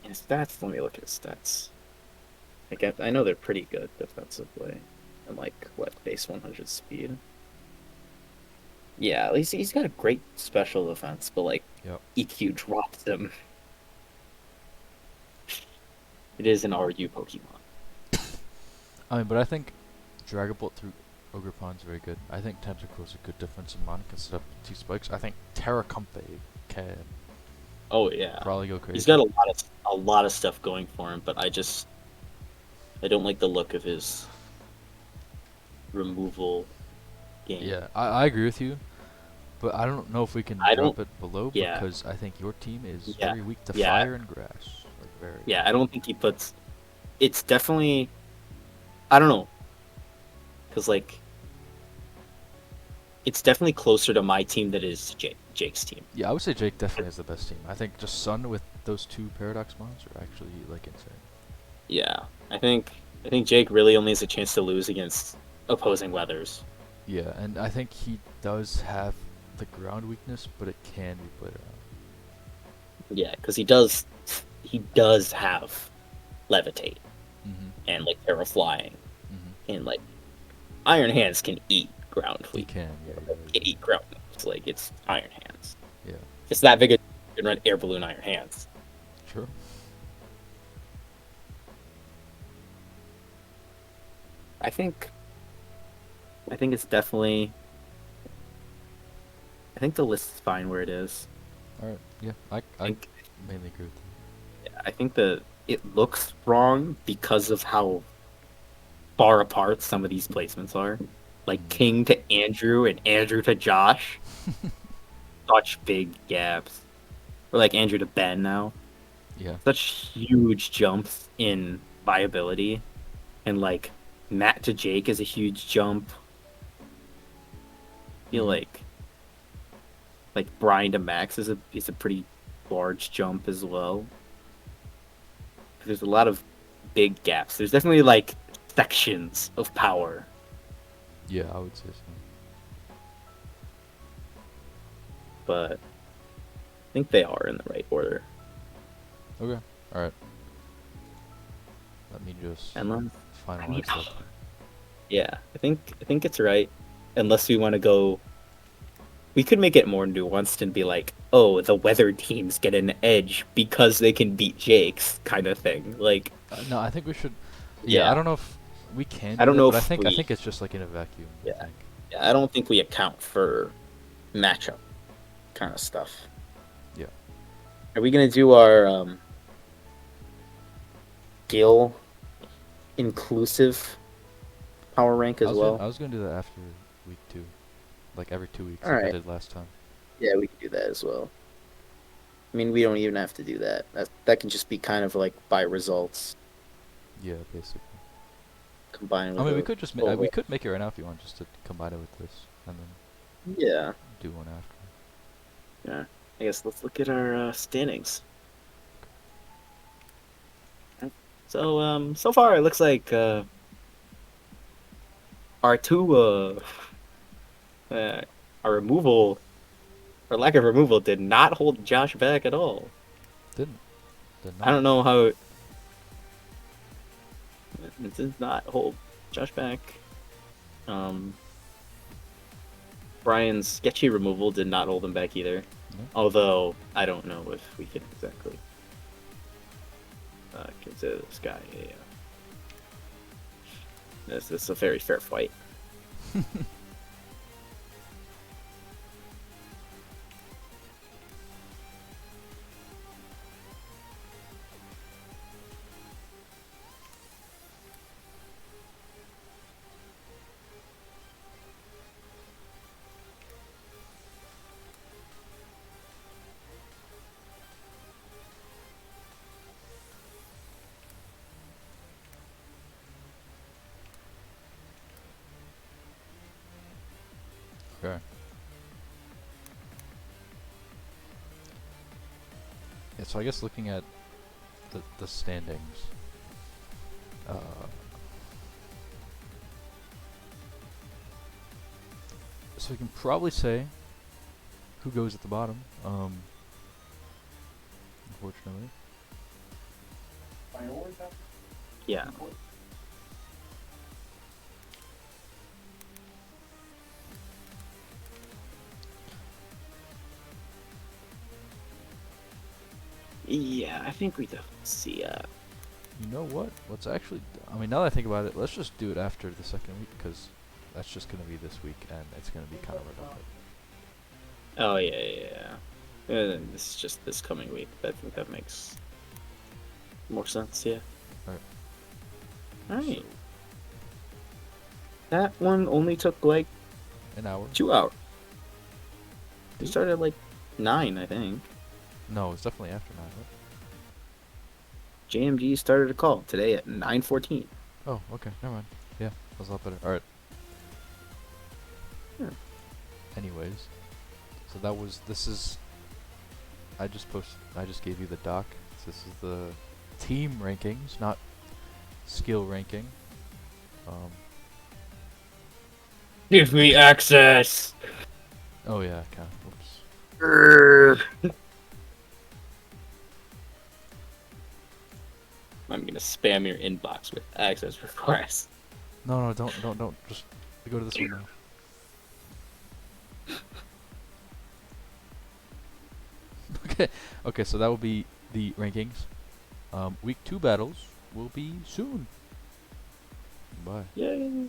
And his stats. Let me look at his stats. Like I know they're pretty good defensively, and like what base 100 speed. Yeah, at least he's got a great special defense, but like Yep. EQ drops him. It is an RU Pokemon. I mean, but I think Dragon Bolt through Ogre Pond's very good. I think Tentacle is a good difference in mana instead of T-Spikes. I think Terracompe can Oh yeah, probably go crazy. he's got a lot of stuff going for him, but I don't like the look of his removal game. Yeah, I agree with you, but I don't know if we can I drop don't. it below Yeah, because I think your team is yeah, very weak to yeah, fire and grass. Like very. yeah. I don't think he puts. It's definitely. I don't know, because like it's definitely closer to my team than it is to Jake's team. Yeah, I would say Jake definitely has the best team. I think just Sun with those 2 Paradox mons are actually like insane. Yeah, I think Jake really only has a chance to lose against opposing weathers. Yeah, and I think he does have the ground weakness, but it can be played around. Yeah, because he does have levitate Mm-hmm. and like terra flying Mm-hmm. and like Iron Hands can eat ground. He can, yeah. Can eat ground. It's like it's Iron Hands. Yeah. It's that big. You can run air balloon Iron Hands. True. I think it's definitely. I think the list is fine where it is. Alright, yeah, I think- mainly agree with that. I think that it looks wrong because of how far apart some of these placements are. Like Mhm. King to Andrew and Andrew to Josh. Such big gaps. Or like Andrew to Ben now. Yeah. Such huge jumps in viability. And like Matt to Jake is a huge jump. I feel Mhm. like Brian to Max is a pretty large jump as well. There's a lot of big gaps. There's definitely like sections of power. Yeah, I would say so. But I think they are in the right order. Okay, alright. Let me just Unless, finalize that. yeah, I think it's right. Unless we want to go, we could make it more nuanced and be like, oh, the weather teams get an edge because they can beat Jake's kind of thing. Like, No, I think we should. Yeah, yeah, I don't know if we can. I Do don't that, know but if I we, think it's just like in a vacuum. Yeah. I think. I don't think we account for matchup kind of stuff. Yeah. Are we gonna do our skill inclusive power rank as well? I was gonna do that after week 2, like every 2 weeks, like I Alright. did last time. Yeah, we can do that as well. I mean, we don't even have to do that. That can just be kind of like by results Yeah, basically. combined with. I mean, we the could just overall. we could make it right now if you want, just to combine it with this, and then Yeah, do one after. yeah. I guess let's look at our standings. So so far it looks like our two our removal, our lack of removal did not hold Josh back at all. Didn't. Did not. I don't know how it did not hold Josh back. Brian's sketchy removal did not hold him back either. No. Although I don't know if we can exactly consider this guy this is a very fair fight. Okay. Yeah, so I guess looking at the standings, so we can probably say who goes at the bottom. Unfortunately. Yeah. Yeah, I think we definitely see You know what? Let's actually. I mean, now that I think about it, let's just do it after the second week because that's just gonna be this week and it's gonna be kind of redundant. Oh yeah. This is just this coming week. I think that makes more sense. Yeah. Alright. All right. So, That one only took like an hour. 2 hours. We started at like 9, I think. No, it's definitely after 9. Right? JMG started a call today at 9:14. Oh, okay. Never mind. Yeah, that was a lot better. All right. Yeah. Anyways, so that was. This is. I just gave you the doc. So this is the team rankings, not skill ranking. Give me access. Oh yeah, okay. Oops. I'm gonna spam your inbox with access requests. No, don't. Just go to this one now. Okay, so that will be the rankings. Week 2 battles will be soon. Bye. Yay.